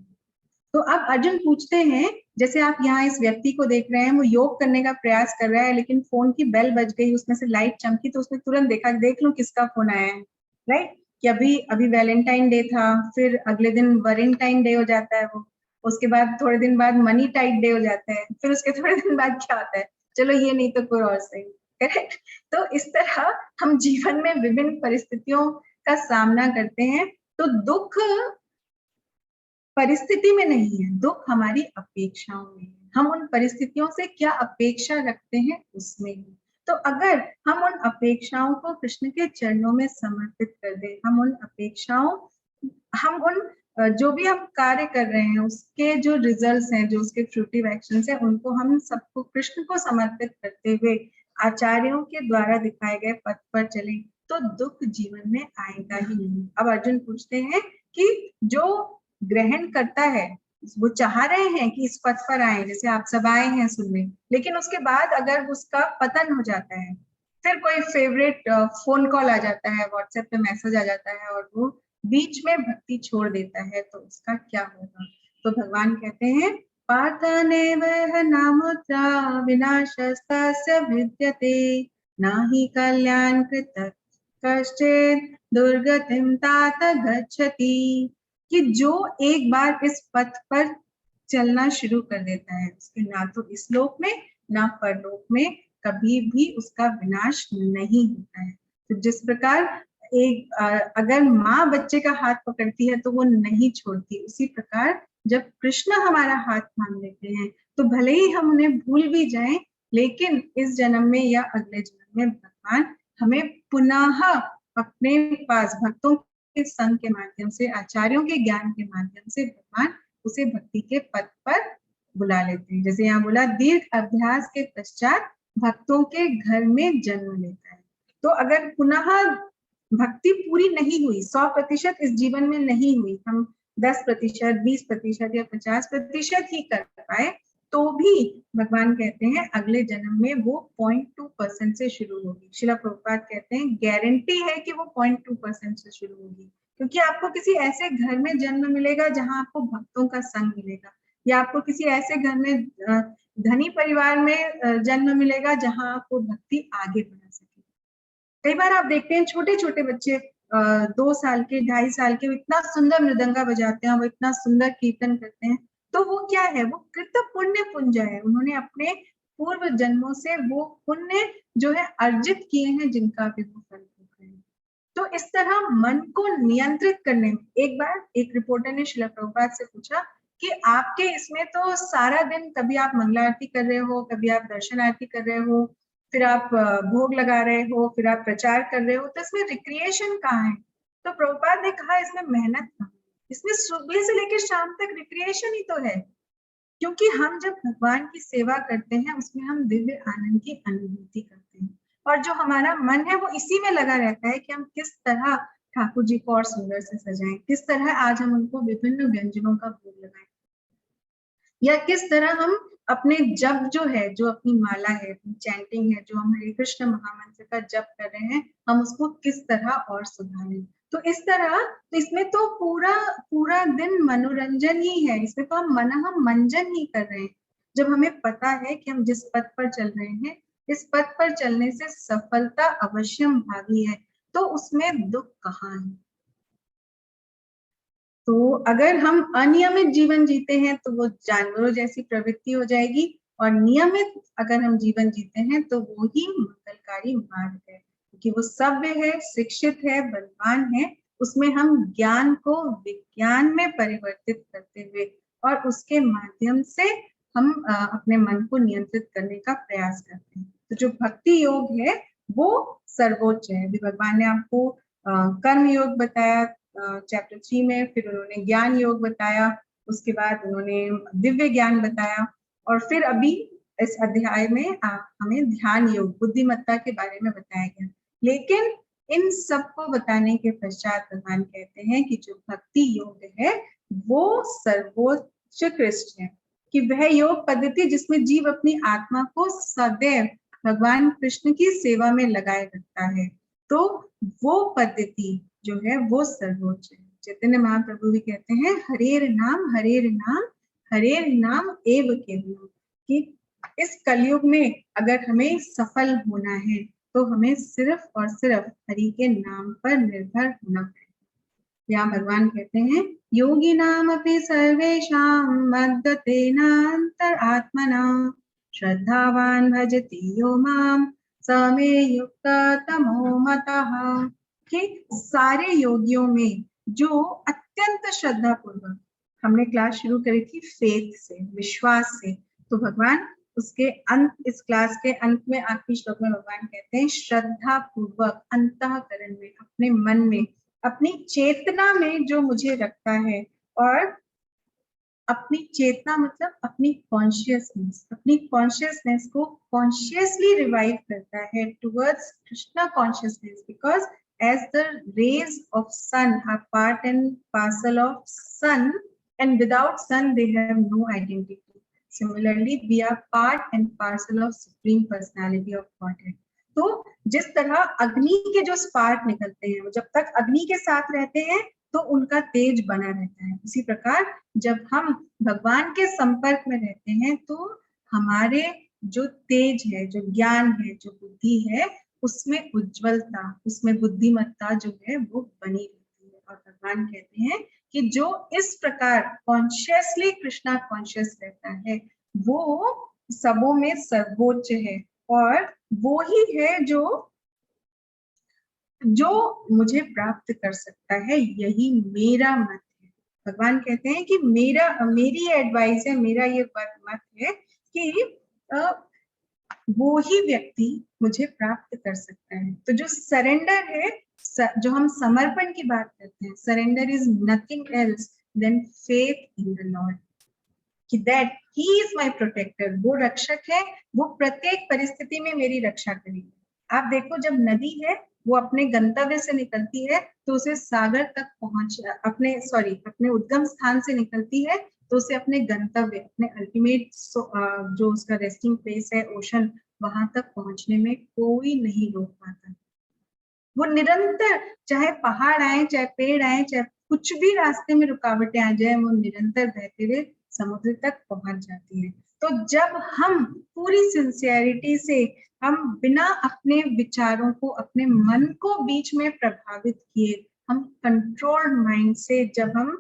तो अब अर्जुन पूछते हैं, जैसे आप यहाँ इस व्यक्ति को देख रहे हैं, वो योग करने का प्रयास कर रहा है, लेकिन फोन की बेल बज गई, उसमें से लाइट चमकी, तो उसने तुरंत देखा, देख लो किसका फोन आया है, राइट? कि अभी अभी वैलेंटाइन डे था, फिर अगले दिन वैलेंटाइन डे हो जाता है वो, उसके बाद थोड़े दिन बाद मनी टाइट डे हो जाता है, फिर उसके थोड़े दिन बाद क्या होता है, चलो ये नहीं तो कोई और सही, करेक्ट? तो इस तरह हम जीवन में विभिन्न परिस्थितियों का सामना करते हैं। तो दुख परिस्थिति में नहीं है, दुख हमारी अपेक्षाओं में है। हम उन परिस्थितियों से क्या अपेक्षा रखते हैं उसमें ही। तो अगर हम उन अपेक्षाओं को कृष्ण के चरणों में समर्पित कर दें, हम उन जो भी हम कार्य कर रहे हैं उसके जो रिजल्ट्स हैं, जो उसके फ्रूटिव एक्शंस हैं, उनको हम सबको कृष्ण को समर्पित करते हुए आचार्यों के द्वारा दिखाए गए पथ पर चलें, तो दुख जीवन में आएगा ही नहीं। अब अर्जुन पूछते हैं कि जो ग्रहण करता है, वो चाह रहे हैं कि इस पथ पर आए, जैसे आप सब आए हैं सुनने, लेकिन उसके बाद अगर उसका पतन हो जाता है, फिर कोई फेवरेट फोन कॉल आ जाता है, व्हाट्सएप पे मैसेज आ जाता है, और वो बीच में भक्ति छोड़ देता है, तो उसका क्या होगा? तो भगवान कहते हैं, पार्थनेव नामुत्रा विनाशस्तस्य विद्यते, नाहि कल्याण कृत कश्चित् दुर्गतिं तात गच्छति। कि जो एक बार इस पथ पर चलना शुरू कर देता है, उसके ना तो इस लोक में ना परलोक में कभी भी उसका विनाश नहीं होता है। तो जिस प्रकार अगर माँ बच्चे का हाथ पकड़ती है तो वो नहीं छोड़ती, उसी प्रकार जब कृष्ण हमारा हाथ थाम लेते हैं तो भले ही हम उन्हें भूल भी जाएं, लेकिन इस जन्म में या अगले जन्म में भगवान हमें पुनः अपने पास भक्तों के संग के माध्यम से, आचार्यों के ज्ञान के माध्यम से भगवान उसे भक्ति के पथ पर बुला लेते हैं। जैसे यहाँ बोला, दीर्घ अभ्यास के पश्चात भक्तों के घर में जन्म लेता है। तो अगर पुनः भक्ति पूरी नहीं हुई, 100% इस जीवन में नहीं हुई, हम 10%, 20% या 50% ही कर पाए, तो भी भगवान कहते हैं अगले जन्म में वो 0.2% से शुरू होगी। श्रील प्रभुपाद कहते हैं गारंटी है कि वो 0.2% से शुरू होगी, क्योंकि आपको किसी ऐसे घर में जन्म मिलेगा जहां आपको भक्तों का संग मिलेगा, या आपको किसी ऐसे घर में धनी परिवार में जन्म मिलेगा जहां आपको भक्ति आगे बढ़ा सके। कई बार आप देखते हैं छोटे छोटे बच्चे 2 साल के, 2.5 साल के, इतना सुंदर मृदंगा बजाते हैं, वो इतना सुंदर कीर्तन करते हैं, तो वो क्या है, वो कृत पुण्य पुंज है, उन्होंने अपने पूर्व जन्मों से वो पुण्य जो है अर्जित किए हैं, जिनका भी वो फल भोग रहे हैं। तो इस तरह मन को नियंत्रित करने में, एक बार एक रिपोर्टर ने श्रील प्रभुपाद से पूछा कि आपके इसमें तो सारा दिन, कभी आप मंगला आरती कर रहे हो, कभी आप दर्शन आरती कर रहे हो, फिर आप भोग लगा रहे हो, फिर आप प्रचार कर रहे हो, तो इसमें रिक्रिएशन कहाँ है? तो प्रभुपाद ने कहा, इसमें मेहनत कहाँ, इसमें सुबह से लेकर शाम तक रिक्रिएशन ही तो है। क्योंकि हम जब भगवान की सेवा करते हैं उसमें हम दिव्य आनंद की अनुभूति करते हैं, और जो हमारा मन है वो इसी में लगा रहता है कि हम किस तरह ठाकुर जी को और सुंदर से सजाएं, किस तरह आज हम उनको विभिन्न व्यंजनों का भोग लगाएं, या किस तरह हम अपने जप जो है, जो अपनी माला है, चैंटिंग है, जो हम हरे कृष्ण महामंत्र का जप कर रहे हैं, हम उसको किस तरह और सुधारें। तो इस तरह, तो इसमें तो पूरा पूरा दिन मनोरंजन ही है, इसमें तो हम मंजन ही कर रहे हैं। जब हमें पता है कि हम जिस पथ पर चल रहे हैं, इस पथ पर चलने से सफलता अवश्यम भावी है, तो उसमें दुख कहाँ है। तो अगर हम अनियमित जीवन जीते हैं तो वो जानवरों जैसी प्रवृत्ति हो जाएगी, और नियमित अगर हम जीवन जीते हैं तो वो ही मंगलकारी मार्ग है, क्योंकि वो सभ्य है, शिक्षित है, बलवान है। उसमें हम ज्ञान को विज्ञान में परिवर्तित करते हुए और उसके माध्यम से हम अपने मन को नियंत्रित करने का प्रयास करते हैं। तो जो भक्ति योग है वो सर्वोच्च है। अभी भगवान ने आपको कर्म योग बताया चैप्टर 3 में, फिर उन्होंने ज्ञान योग बताया, उसके बाद उन्होंने दिव्य ज्ञान बताया, और फिर अभी इस अध्याय में हमें ध्यान योग, बुद्धिमत्ता के बारे में बताया गया। लेकिन इन सबको बताने के पश्चात भगवान कहते हैं कि जो भक्ति योग है वो सर्वोच्च कृष्ण है, कि वह योग पद्धति जिसमें जीव अपनी आत्मा को सदैव भगवान कृष्ण की सेवा में लगाए रखता है, तो वो पद्धति जो है वो सर्वोच्च है। चैतन्य महाप्रभु भी कहते हैं हरेर नाम हरेर नाम हरेर नाम एव केवलम, कि इस कलयुग में अगर हमें सफल होना है तो हमें सिर्फ और सिर्फ हरि के नाम पर निर्भर होना पड़ेगा। यहाँ भगवान कहते हैं योगी नाम अपि सर्वेषां मद्गतेनांतर आत्मना श्रद्धावान भजति यो माम समे युक्त तमो मतः, कि सारे योगियों में जो अत्यंत श्रद्धा पूर्वक, हमने क्लास शुरू करी थी फेथ से, विश्वास से, तो भगवान उसके अंत, इस क्लास के अंत में आखिरी श्लोक में भगवान कहते हैं श्रद्धा पूर्वक अंतःकरण में, अपने मन में, अपनी चेतना में जो मुझे रखता है, और अपनी चेतना मतलब अपनी कॉन्शियसनेस को कॉन्शियसली रिवाइव करता है towards Krishna consciousness, because as the rays of sun are part and parcel of sun, and without sun they have no identity. Similarly we are part and parcel of supreme personality of Godhead. तो जिस तरह अग्नि के जो spark निकलते हैं, जब तक अग्नि के साथ रहते हैं तो उनका तेज बना रहता है, उसी प्रकार जब हम भगवान के संपर्क में रहते हैं तो हमारे जो तेज है, जो ज्ञान है, जो बुद्धि है, उसमें उज्जवलता, उसमें बुद्धिमत्ता जो है वो बनी रहती है। और भगवान कहते हैं कि जो इस प्रकार कॉन्शियसली कृष्णा कॉन्शियस रहता है वो सबों में सर्वोच्च है, और वो ही है जो मुझे प्राप्त कर सकता है, यही मेरा मत है। भगवान कहते हैं कि मेरी एडवाइस है, मेरा ये मत है कि वो ही व्यक्ति मुझे प्राप्त कर सकता है। तो जो सरेंडर है, जो हम समर्पण की बात करते हैं, surrender is nothing else than faith in the lord, कि that he is my protector, वो रक्षक है, वो प्रत्येक परिस्थिति में मेरी रक्षा करेगी। आप देखो जब नदी है वो अपने गंतव्य से निकलती है तो उसे सागर तक अपने उद्गम स्थान से निकलती है तो उसे अपने गंतव्य, अपने अल्टीमेट जो उसका रेस्टिंग प्लेस है ओशन, वहां तक पहुंचने में कोई नहीं रोक पाता। वो निरंतर, चाहे पहाड़ आए, चाहे पेड़ आए, चाहे कुछ भी रास्ते में रुकावटें आ जाए, वो निरंतर बहते हुए समुद्र तक पहुंच जाती है। तो जब हम पूरी सिंसियरिटी से, हम बिना अपने विचारों को, अपने मन को बीच में प्रभावित किए, हम कंट्रोल्ड माइंड से जब हम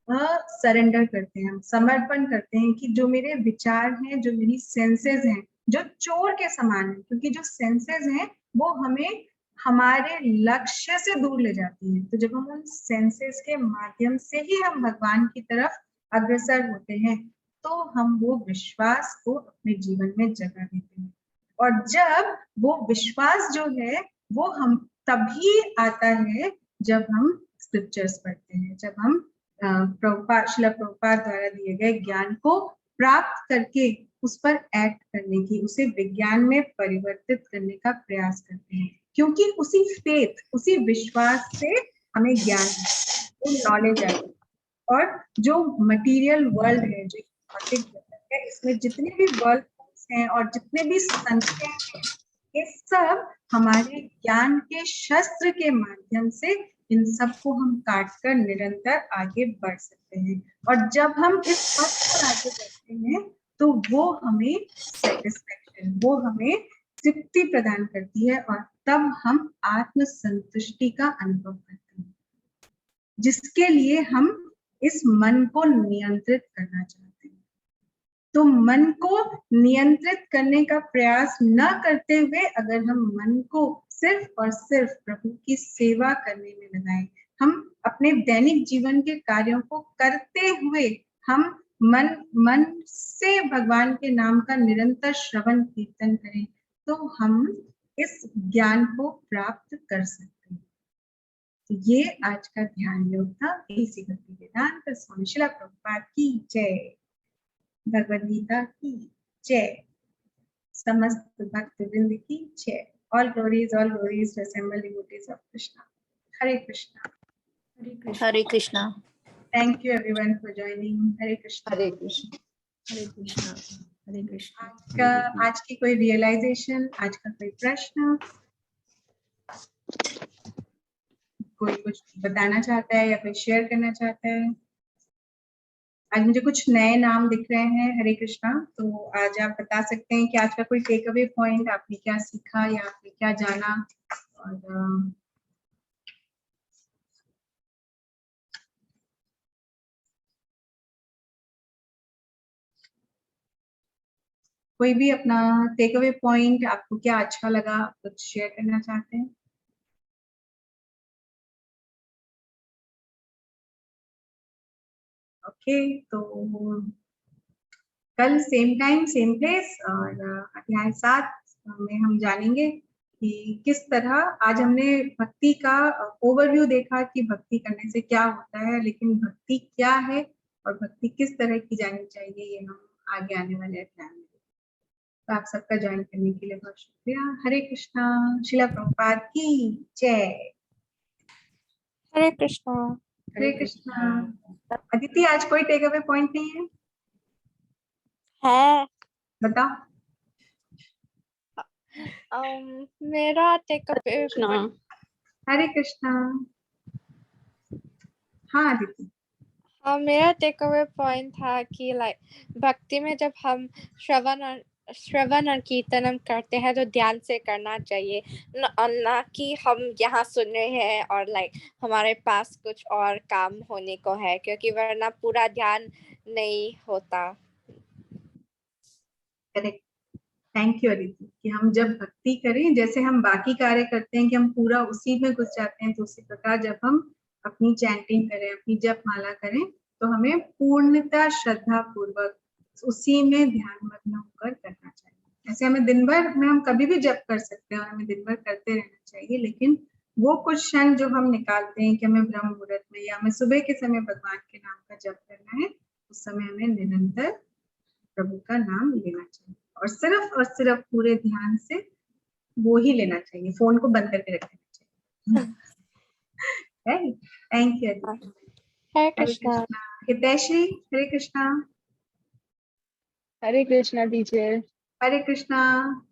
सरेंडर करते हैं, हम समर्पण करते हैं कि जो मेरे विचार हैं, जो मेरी सेंसेस हैं, जो चोर के समान है, क्योंकि जो सेंसेस हैं वो हमें हमारे लक्ष्य से दूर ले जाती है। तो जब हम उन सेंसेस के माध्यम से ही हम भगवान की तरफ अग्रसर होते हैं तो हम वो विश्वास को अपने जीवन में जगह देते हैं। और जब वो विश्वास जो है वो हम तभी आता है जब हम स्क्रिप्चर्स पढ़ते हैं, जब हम श्रील प्रभुपाद द्वारा दिए गए ज्ञान को प्राप्त करके उस पर एक्ट करने की, उसे विज्ञान में परिवर्तित करने का प्रयास करते हैं, क्योंकि उसी फेथ, उसी विश्वास से हमें ज्ञान, वो नॉलेज है। और जो मटेरियल वर्ल्ड है, जो भौतिक जगत है, इसमें जितने भी वर्ल्ड हैं और जितने भी संख्या हैं, ये सब हमारे ज्ञान के शस्त्र के माध्यम से इन सबको हम काट कर निरंतर आगे बढ़ सकते हैं। और जब हम इस पथ पर आगे बढ़ते हैं तो वो हमें सेटिस्फेक्शन, वो हमें तृप्ति प्रदान करती है, और तब हम आत्म संतुष्टि का अनुभव करते हैं, जिसके लिए हम इस मन को नियंत्रित करना चाहते हैं। तो मन को नियंत्रित करने का प्रयास न करते हुए अगर हम मन को सिर्फ और सिर्फ प्रभु की सेवा करने में लगाएं, हम अपने दैनिक जीवन के कार्यों को करते हुए हम मन से भगवान के नाम का निरंतर श्रवण कीर्तन करें, तो हम इस ज्ञान को प्राप्त कर सकते हैं। तो ये आज का ध्यान योग था। इसी भक्ति वेदांत स्वामी श्रील प्रभुपाद की जय, भगवद गीता की जय, समस्त भक्त वृंद की जय। All glories to assembled devotees of Krishna. Hare Krishna. Hare Krishna. Hare Krishna. Thank you everyone for joining. Hare Krishna. Hare Krishna. Hare Krishna. Hare Krishna. आज की कोई रियलाइजेशन, आज का कोई प्रश्न, कोई कुछ बताना चाहता है या कोई शेयर करना चाहता है? आज मुझे कुछ नए नाम दिख रहे हैं। हरे कृष्णा। तो आज आप बता सकते हैं कि आज का कोई टेक अवे पॉइंट, आपने क्या सीखा या आपने क्या जाना? और कोई भी अपना टेक अवे पॉइंट, आपको क्या अच्छा लगा, कुछ शेयर करना चाहते हैं? ओके, तो कल सेम टाइम सेम प्लेस और अध्याय 7 में हम जानेंगे कि किस तरह, आज हमने भक्ति का ओवरव्यू देखा कि भक्ति करने से क्या होता है, लेकिन भक्ति क्या है और भक्ति किस तरह की जानी चाहिए, ये हम आगे आने वाले अध्याय में। तो आप सबका ज्वाइन करने के लिए बहुत शुक्रिया। हरे कृष्णा। श्रील प्रभुपाद की जय। हरे कृष्णा। हरे कृष्णा। अदिति, आज कोई टेक अवे पॉइंट नहीं है? है। बताओ। मेरा टेक अवे, हरे कृष्णा। हाँ अदिति। मेरा टेक अवे पॉइंट था कि भक्ति में जब हम श्रवण और कीर्तनम करते हैं तो ध्यान से करना चाहिए, ना कि हम यहाँ सुन रहे हैं और हमारे पास कुछ और काम होने को है, क्योंकि वरना पूरा ध्यान नहीं होता। करेक्ट। थैंक यू अदिति, कि हम जब भक्ति करें, जैसे हम बाकी कार्य करते हैं कि हम पूरा उसी में घुस जाते हैं, तो उसी प्रकार जब हम अपनी चैंटिंग करें, अपनी जप माला करें, तो हमें पूर्णता श्रद्धा पूर्वक उसी में ध्यान मग्न होकर करना चाहिए। ऐसे हमें दिन भर में हम कभी भी जप कर सकते हैं और हमें दिन भर करते रहना चाहिए, लेकिन वो कुछ क्षण जो हम निकालते हैं कि हमें ब्रह्म मुहूर्त में या हमें सुबह के समय भगवान के नाम का जप करना है, उस समय हमें निरंतर प्रभु का नाम लेना चाहिए और सिर्फ पूरे ध्यान से वो ही लेना चाहिए, फोन को बंद करके रख देना चाहिए। Thank you. हरे कृष्णा। हितैषी। हरे कृष्णा। हरे कृष्णा टीचर। हरे कृष्णा।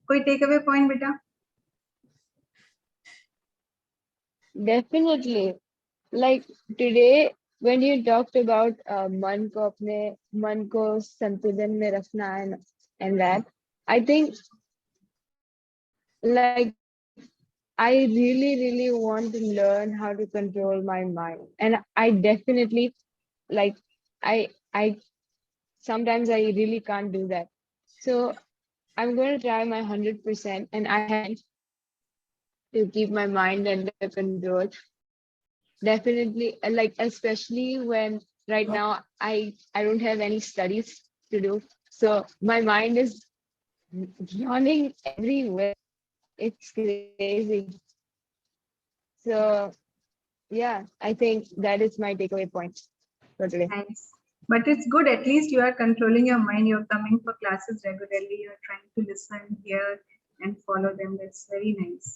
कोई टेक अवे पॉइंट बेटा? Definitely, like today when you talked about मन को अपने मन को संतुलन में रखना and that, I think like I really want to learn how to control my mind, and I definitely like I sometimes I really can't do that. So I'm going to try my 100%, and I have to keep my mind under control. Definitely, like especially when right now I don't have any studies to do, so my mind is yawning everywhere. It's crazy. So yeah, I think that is my takeaway point for today. Nice. But it's good, at least you are controlling your mind, you're coming for classes regularly, you're trying to listen, hear and follow them. That's very nice.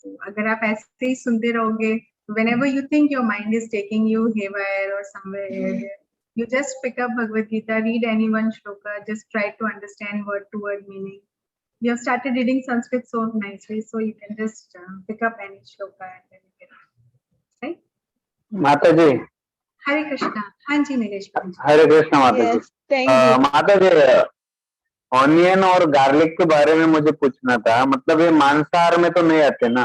So, अगर आप ऐसे ही सुनते रहोगे whenever you think your mind is taking you haywire or somewhere, you just pick up Bhagavad Gita, read any one shloka, just try to understand word to word meaning. You have started reading Sanskrit so nicely, so you can just pick up any shloka and then you can, right? माता जी, Hare Krishna. हाँ जी निलेश भाई। हरे कृष्ण माता जी। Yes, thank you. माता जी, onion और garlic के बारे में मुझे पूछना था, मतलब ये मांसाहार में तो नहीं आते ना?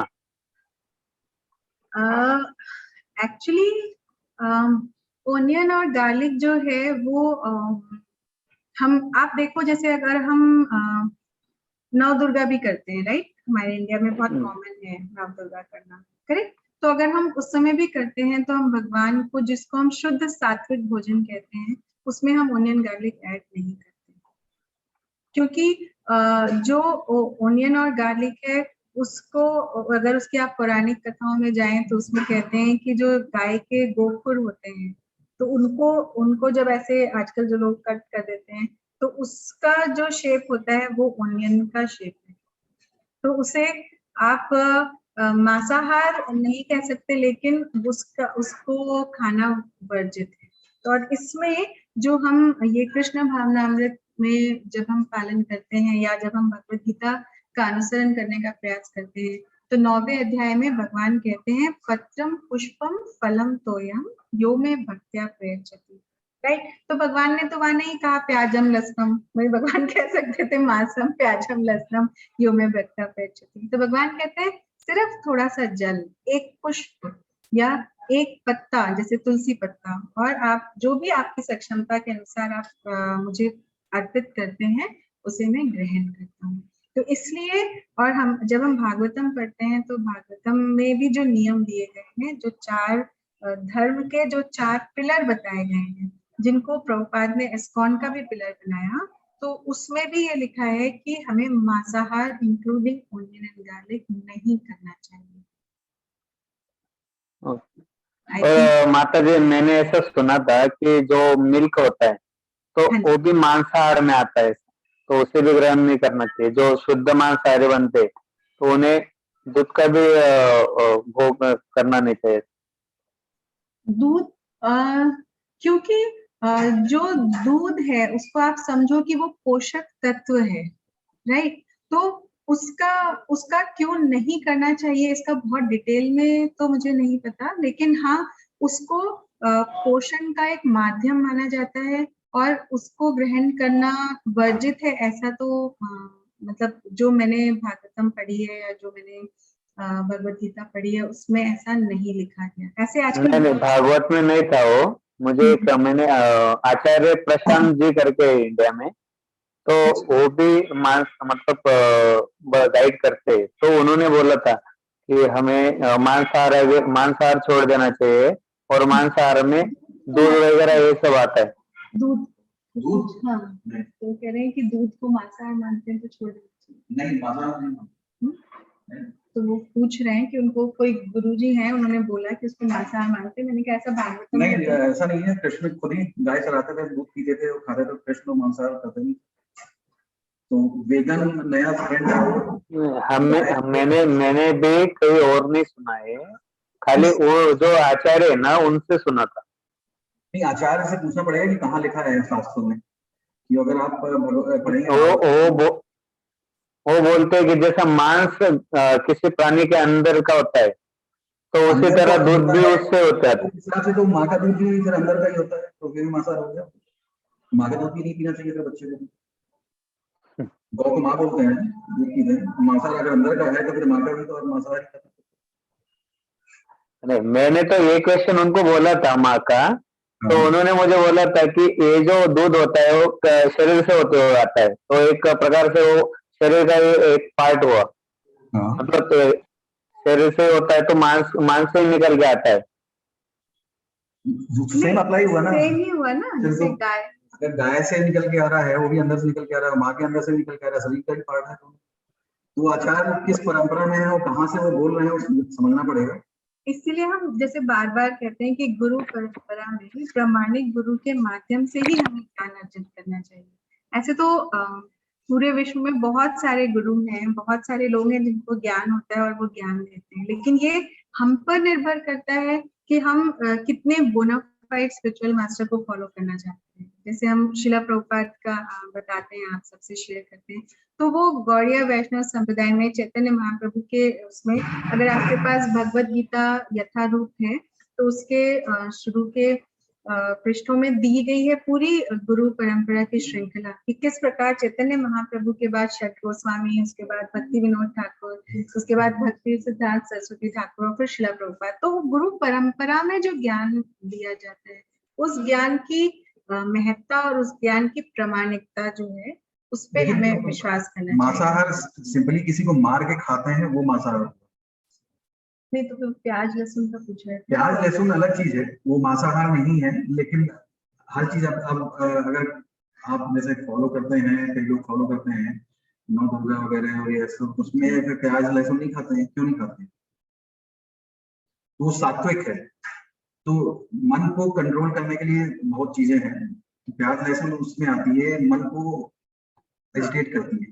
एक्चुअली ओनियन और गार्लिक जो है वो हम, आप देखो जैसे अगर हम नव दुर्गा भी करते हैं, राइट? हमारे इंडिया में बहुत कॉमन है नव दुर्गा करना, करेक्ट? तो अगर हम उस समय भी करते हैं तो हम भगवान को, जिसको हम शुद्ध सात्विक भोजन कहते हैं, उसमें हम ओनियन गार्लिक ऐड नहीं करते, क्योंकि जो ओनियन और गार्लिक है उसको, अगर उसकी आप पौराणिक कथाओं में जाएं तो उसमें कहते हैं कि जो गाय के गोखुर होते हैं तो उनको जब ऐसे आजकल जो लोग कट कर देते हैं तो उसका जो शेप होता है वो ओनियन का शेप है, तो उसे आप मांसाहार नहीं कह सकते, लेकिन उसको खाना वर्जित है। तो और इसमें जो हम ये कृष्ण भावनामृत में जब हम पालन करते हैं या जब हम भगवद गीता का अनुसरण करने का प्रयास करते हैं तो 9वें अध्याय में भगवान कहते हैं पत्रम पुष्पम फलम तोयम यो में भक्त्या प्रयच्छति, राइट? तो भगवान ने तो वहां नहीं कहा प्याजम लसनम, वही भगवान कह सकते थे मासम प्याजम लसनम यो में भक्त्या प्रयच्छति। तो भगवान कहते हैं सिर्फ थोड़ा सा जल, एक पुष्प या एक पत्ता, जैसे तुलसी पत्ता, और आप जो भी आपकी सक्षमता के अनुसार आप मुझे अर्पित करते हैं उसे मैं ग्रहण करता हूँ। तो इसलिए, और हम जब हम भागवतम पढ़ते हैं तो भागवतम में भी जो नियम दिए गए हैं, जो 4 धर्म के जो 4 पिलर बताए गए हैं, जिनको प्रभुपाद ने इस्कॉन का भी पिलर बनाया, तो उसमें भी ये लिखा है कि हमें मांसाहार इंक्लूडिंग ओनियन एंड गार्लिक नहीं करना चाहिए। और माता जी, मैंने ऐसा सुना था कि जो मिल्क होता है तो वो भी मांसाहार में आता है, तो उसे भी ग्रहण नहीं करना चाहिए। जो शुद्ध मांसाहारी बनते तो उन्हें दूध का भी भोग करना नहीं चाहिए। दूध, क्योंकि जो दूध है उसको आप समझो कि वो पोषक तत्व है, राइट? तो उसका क्यों नहीं करना चाहिए, इसका बहुत डिटेल में तो मुझे नहीं पता, लेकिन हाँ उसको पोषण का एक माध्यम माना जाता है और उसको ग्रहण करना वर्जित है, ऐसा तो मतलब जो मैंने भागवतम पढ़ी है या जो मैंने भगवद गीता पढ़ी है उसमें ऐसा नहीं लिखा गया। ऐसे आजकल नहीं, भागवत में नहीं था वो, मुझे मैंने आचार्य प्रशांत जी करके इंडिया में, तो वो भी मतलब गाइड करते, तो उन्होंने बोला था कि हमें मांसाहार छोड़ देना चाहिए और मांसाहार में दूध वगैरह ये सब आता है। दूध हाँ, तो कह रहे हैं कि दूध को मांसाहार मानते हैं तो छोड़ देना चाहिए। नहीं, मांसाहार नहीं। तो वो पूछ रहे हैं कि उनको कोई गुरुजी हैं, उन्होंने बोला कि उसको मांसाहार मानते हैं। मैंने कहा ऐसा भागवत में नहीं, ऐसा नहीं है। कृष्ण खुद ही गाय चराते थे, दूध पीते थे और खाते थे, कृष्ण मांसाहार खाते नहीं। तो वेगन नया ट्रेंड है। मैंने भी कहीं और नहीं सुना है, खाली वो जो आचार्य है ना उनसे सुना था। नहीं, आचार्य से पूछना पड़ेगा कि कहाँ लिखा है शास्त्रों में, कि अगर आप पढ़ेंगे वो बोलते हैं कि जैसा मांस किसी प्राणी के अंदर का होता है तो उसी तरह दूध भी उससे होता है। हिसाब से तो माँ का दूध भी फिर अंदर का ही होता है, तो फिर मांसाहार हो गया। माँ का दूध भी नहीं पीना चाहिए फिर बच्चे को। गौ को माँ बोलते हैं, दूध पीते हैं। मांसाहार अगर अंदर का है तो फिर माँ का भी तो और मांसाहार ही करता है। नहीं, मैंने तो ये क्वेश्चन उनको बोला था माँ का, तो उन्होंने मुझे बोला था कि ये जो दूध होता है वो शरीर से होते हुए आता है, तो एक प्रकार से वो शरीर का एक पार्ट हुआ, मतलब शरीर से होता है तो मांस से निकल के आता है। सेम अप्लाई हुआ ना, सेम ही हुआ ना। जैसे गाय, अगर गाय से निकल के आ रहा है वो भी अंदर से निकल के आ रहा है, माँ के अंदर से निकल के आ रहा है, शरीर का ही पार्ट है। तो आचार्य किस परंपरा में है और कहाँ से वो बोल रहे हैं उसको समझना पड़ेगा। इसीलिए हम जैसे बार बार कहते हैं कि गुरु परंपरा में प्रामाणिक गुरु के माध्यम से ही हमें ज्ञान अर्जित करना चाहिए। ऐसे तो पूरे विश्व में बहुत सारे गुरु हैं, बहुत सारे लोग हैं जिनको ज्ञान होता है और वो ज्ञान देते हैं, लेकिन ये हम पर निर्भर करता है कि हम कितने बोनाफाइड स्पिरिचुअल मास्टर को फॉलो करना चाहते हैं। जैसे हम शिला प्रभुपाद का बताते हैं, आप सबसे शेयर करते हैं, तो वो गौड़िया वैष्णव संप्रदाय में चैतन्य महाप्रभु के उसमें अगर आपके पास भगवत गीता यथारूप है तो उसके शुरू के पृष्ठों में दी गई है पूरी गुरु परंपरा की श्रृंखला कि किस प्रकार चैतन्य महाप्रभु के बाद षट गोस्वामी, उसके बाद भक्ति विनोद ठाकुर, उसके बाद भक्ति सिद्धार्थ सरस्वती ठाकुर और फिर शिला प्रभुपाद। तो गुरु परंपरा में जो ज्ञान दिया जाता है उस ज्ञान की महत्ता और उस ज्ञान की प्रामाणिकता जो है उस पे हमें विश्वास करना चाहिए। मांसाहार सिंपली किसी को मार के खाते हैं वो मांसाहार नहीं, तो प्याज लहसुन का पूछ रहे थे। प्याज लहसुन अलग चीज है, वो मांसाहार नहीं है, लेकिन हर चीज अब अगर आप जैसे फॉलो करते हैं, कई लोग फॉलो करते हैं नौ दुर्गा वगैरह और ये सब, उसमें फिर प्याज लहसुन नहीं खाते हैं, क्यों नहीं खाते हैं? वो सात्विक है, तो मन को कंट्रोल करने के लिए बहुत चीजें हैं, प्याज लहसुन उसमें आती है, मन को एजिटेट करती है।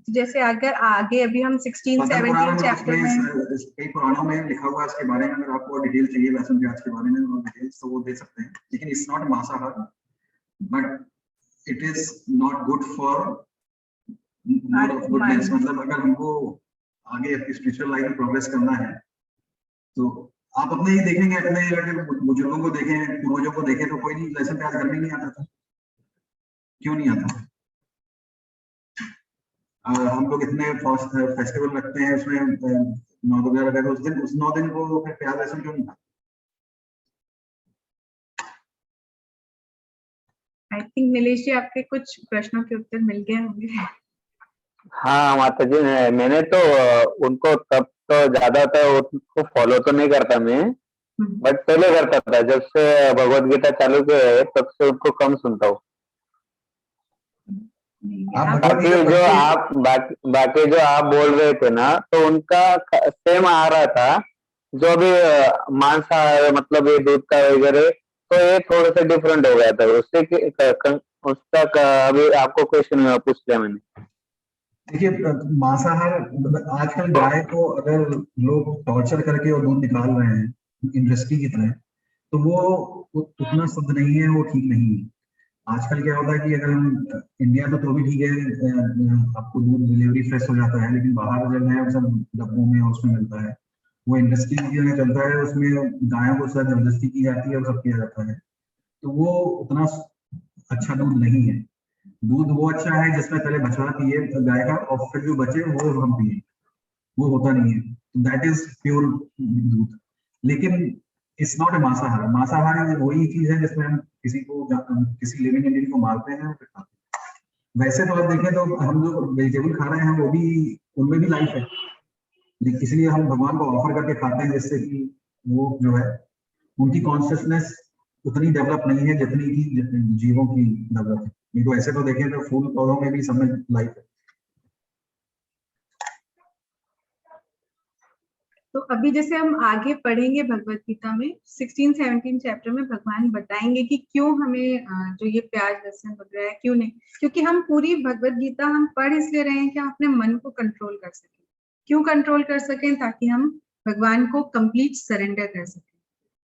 जैसे अगर आगे अभी हम 16-17 चैप्टर में कई पुराणों में लिखा हुआ है इसके बारे में, अगर आपको डिटेल चाहिए लहसुन प्याज के बारे में और डिटेल्स तो वो दे सकते हैं, लेकिन इट्स नॉट मांसाहार, but it is not good for mode of goodness. मतलब अगर हमको आगे स्पिरिचुअल लाइफ में प्रोग्रेस करना है तो आप अपने ही देखेंगे, अपने बुजुर्गों को देखें, पूर्वजों को देखें, तो कोई नहीं लहसुन प्याज घर में नहीं आता था, क्यों नहीं आता? हम लोग इतने फेस्टिवल रखते हैं उसमें 9 दुर्गा वगैरह, उस 9 दिन को फिर प्याज लहसुन क्यों नहीं? आई थिंक नीलेश जी आपके कुछ प्रश्नों के उत्तर मिल गए होंगे। हाँ माता जी, मैंने तो उनको तब तो ज्यादा था उनको फॉलो तो नहीं करता मैं, बट पहले करता था। जब से भगवत गीता चालू किया है तब से उनको कम सुनता हूँ। बाकी जो आप बोल रहे थे ना, तो उनका सेम आ रहा था, जो भी मांसाहार मतलब ये दूध का वगैरह, तो ये थोड़ा सा डिफरेंट हो गया था उससे। उसका अभी आपको क्वेश्चन पूछ लिया मैंने। देखिए मांसाहार आजकल गाय को अगर लोग टॉर्चर करके और दूध निकाल रहे हैं इंडस्ट्री की तरह, तो वो उतना शुद्ध नहीं है, वो ठीक नहीं है। आजकल क्या होता है कि अगर हम इंडिया में तो भी ठीक है, आपको दूध डिलीवरी फ्रेश हो जाता है, लेकिन बाहर जब है सब डब्बों में और उसमें मिलता है, वो इंडस्ट्री जो चलता है उसमें गायों को साथ जबरदस्ती की जाती है और सब किया जाता है, तो वो उतना अच्छा दूध नहीं है। दूध वो अच्छा है जिसमें पहले बछड़ा पिए गाय का और फिर जो बचे वो हम पिए, वो होता नहीं है, दैट इज प्योर दूध। लेकिन इट्स नॉट ए मांसाहार। मांसाहार वही चीज है जिसमें हम किसी लिविंग एंटिटी को मारते हैं और फिर खाते हैं। वैसे तो आप देखें तो हम जो वेजिटेबल खा रहे हैं वो भी, उनमें भी लाइफ है, लेकिन इसलिए हम भगवान को ऑफर करके खाते हैं, जिससे कि वो जो है उनकी कॉन्शियसनेस उतनी डेवलप नहीं है जितनी की जीवों की डेवलप है। नहीं तो ऐसे तो देखें तो फूल पौधों में भी सब में लाइफ है। तो अभी जैसे हम आगे पढ़ेंगे भगवत गीता में 16-17 चैप्टर में भगवान बताएंगे कि क्यों हमें जो ये प्याज लहसुन वगैरह है क्यों नहीं, क्योंकि हम पूरी भगवत गीता हम पढ़ इसलिए रहे हैं कि हम अपने मन को कंट्रोल कर सकें। क्यों कंट्रोल कर सकें? ताकि हम भगवान को कंप्लीट सरेंडर कर सकें,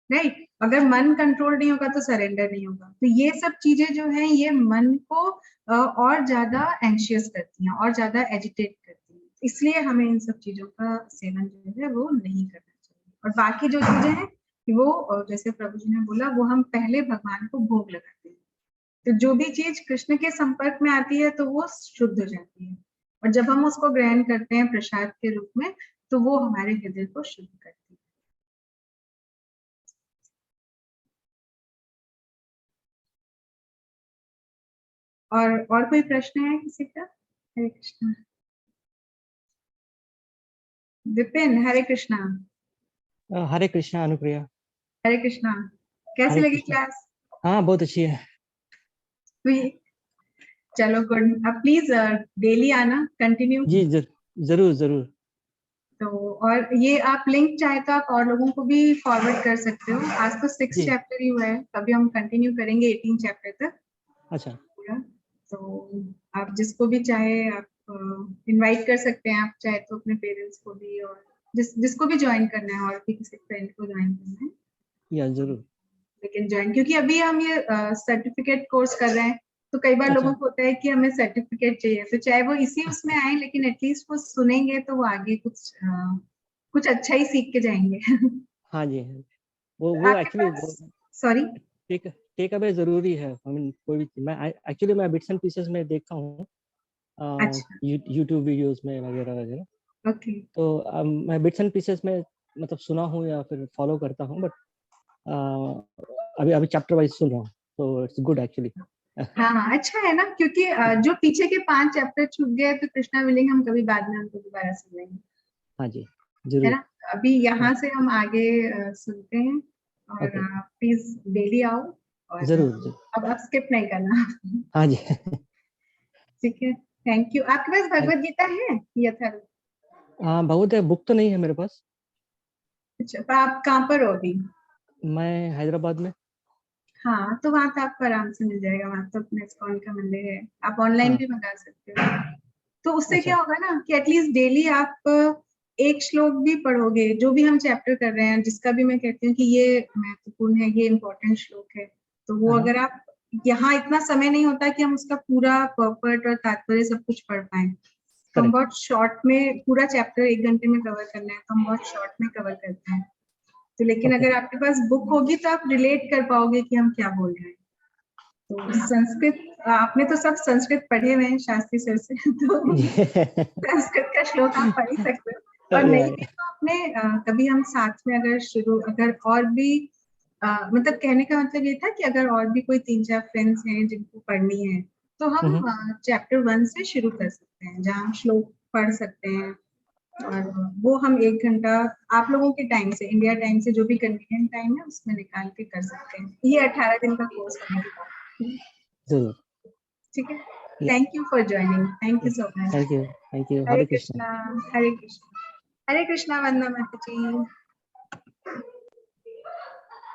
राइट? अगर मन कंट्रोल नहीं होगा तो सरेंडर नहीं होगा। तो ये सब चीजें जो है ये मन को और ज्यादा एंशियस करती हैं और ज्यादा एजिटेट करती हैं, इसलिए हमें इन सब चीजों का सेवन जो है वो नहीं करना चाहिए। और बाकी जो चीजें हैं वो जैसे प्रभु जी ने बोला वो हम पहले भगवान को भोग लगाते हैं, तो जो भी चीज कृष्ण के संपर्क में आती है तो वो शुद्ध हो जाती है, और जब हम उसको ग्रहण करते हैं प्रसाद के रूप में तो वो हमारे हृदय को शुद्ध करती है। और कोई प्रश्न है किसी का? हरे कृष्णा। विपिन, हरे कृष्णा। हरे कृष्णा अनुप्रिया। हरे कृष्णा। कैसी लगी क्लास? हाँ बहुत अच्छी है। चलो गुड। अब प्लीज डेली आना, कंटिन्यू। जी जरूर जरूर। तो और ये आप लिंक चाहे तो आप और लोगों को भी फॉरवर्ड कर सकते हो। आज तो 6 चैप्टर ही हुआ है, कभी हम कंटिन्यू करेंगे 18 चैप्टर तक। अच्छा। तो आप जिसको भी चाहे आप इनवाइट कर सकते हैं, आप चाहे तो अपने पेरेंट्स को भी और जिसको भी ज्वाइन करना है और भी किसी फ्रेंड को ज्वाइन करना है या जरूर। लेकिन ज्वाइन, क्योंकि अभी हम ये सर्टिफिकेट कोर्स कर रहे हैं तो कई बार अच्छा। लोगों को होता है कि हमें सर्टिफिकेट चाहिए, तो चाहे वो इसी उसमें आए लेकिन एटलीस्ट वो सुनेंगे तो वो आगे कुछ अच्छा ही सीख के जाएंगे। हाँ जी, वो आपके एक्चुअली पास, सॉरी, टेक अवे जरूरी है। I mean, कोई भी मैं एक्चुअली मैं बिट्स एंड पीसेस में देखता हूँ अच्छा, यूट्यूब वीडियोस में वगैरह वगैरह। ओके, तो मैं बिट्स एंड पीसेस में मतलब सुना हूँ या फिर फॉलो करता हूँ, बट अभी चैप्टर वाइज सुन रहा हूँ, तो इट्स गुड एक्चुअली। हाँ अच्छा है ना, क्योंकि जो पीछे के 5 चैप्टर छूट गए तो कृष्णा विलिंग हम कभी बाद में उनको दोबारा सुन लेंगे, हाँ जी, है जरूर। ना। अभी यहाँ से हम आगे सुनते हैं और Okay. प्लीज डेली आओ और जरूर। अब स्किप नहीं करना। हाँ जी। ठीक है, थैंक यू। आपके पास भगवत गीता है यथारूप? हाँ, बहुत है, बुक तो नहीं है मेरे पास। अच्छा, तो आप कहाँ पर हो अभी? मैं हैदराबाद में। हाँ, तो वहाँ तो आपको आराम से मिल जाएगा, वहाँ तो अपने इस्कॉन का मंदिर है, आप ऑनलाइन हाँ। भी मंगा सकते हो। तो उससे अच्छा। क्या होगा ना कि एटलीस्ट डेली आप एक श्लोक भी पढ़ोगे, जो भी हम चैप्टर कर रहे हैं, जिसका भी मैं कहती हूँ कि ये महत्वपूर्ण है, ये इम्पोर्टेंट श्लोक है, तो वो हाँ। अगर आप, यहाँ इतना समय नहीं होता कि हम उसका पूरा पर्पट और तात्पर्य सब कुछ पढ़ पाए, तो हम Correct. बहुत शॉर्ट में, पूरा चैप्टर 1 घंटे में कवर करना है तो हम बहुत शॉर्ट में कवर करते हैं। तो लेकिन Okay. अगर आपके पास बुक होगी तो आप रिलेट कर पाओगे कि हम क्या बोल रहे हैं। तो संस्कृत, आपने तो सब संस्कृत पढ़े हुए हैं शास्त्री सर से, तो संस्कृत का श्लोक आप पढ़ ही सकते हो, और नहीं भी तो अपने कभी हम साथ में अगर और भी मतलब कहने का मतलब ये था कि अगर और भी कोई 3-4 फ्रेंड्स हैं जिनको पढ़नी है तो हम चैप्टर 1 से शुरू कर सकते हैं, जहाँ हम श्लोक पढ़ सकते हैं, और वो हम 1 घंटा आप लोगों के टाइम से, इंडिया टाइम से जो भी कन्वीनियंट टाइम है उसमें निकाल के कर सकते हैं। ये 18 दिन का कोर्स होने के बाद, जरूर। ठीक है। Thank you for joining, thank you so much. Thank you. Hare Krishna, Hare Krishna, Hare Krishna, Vandana Mata ji.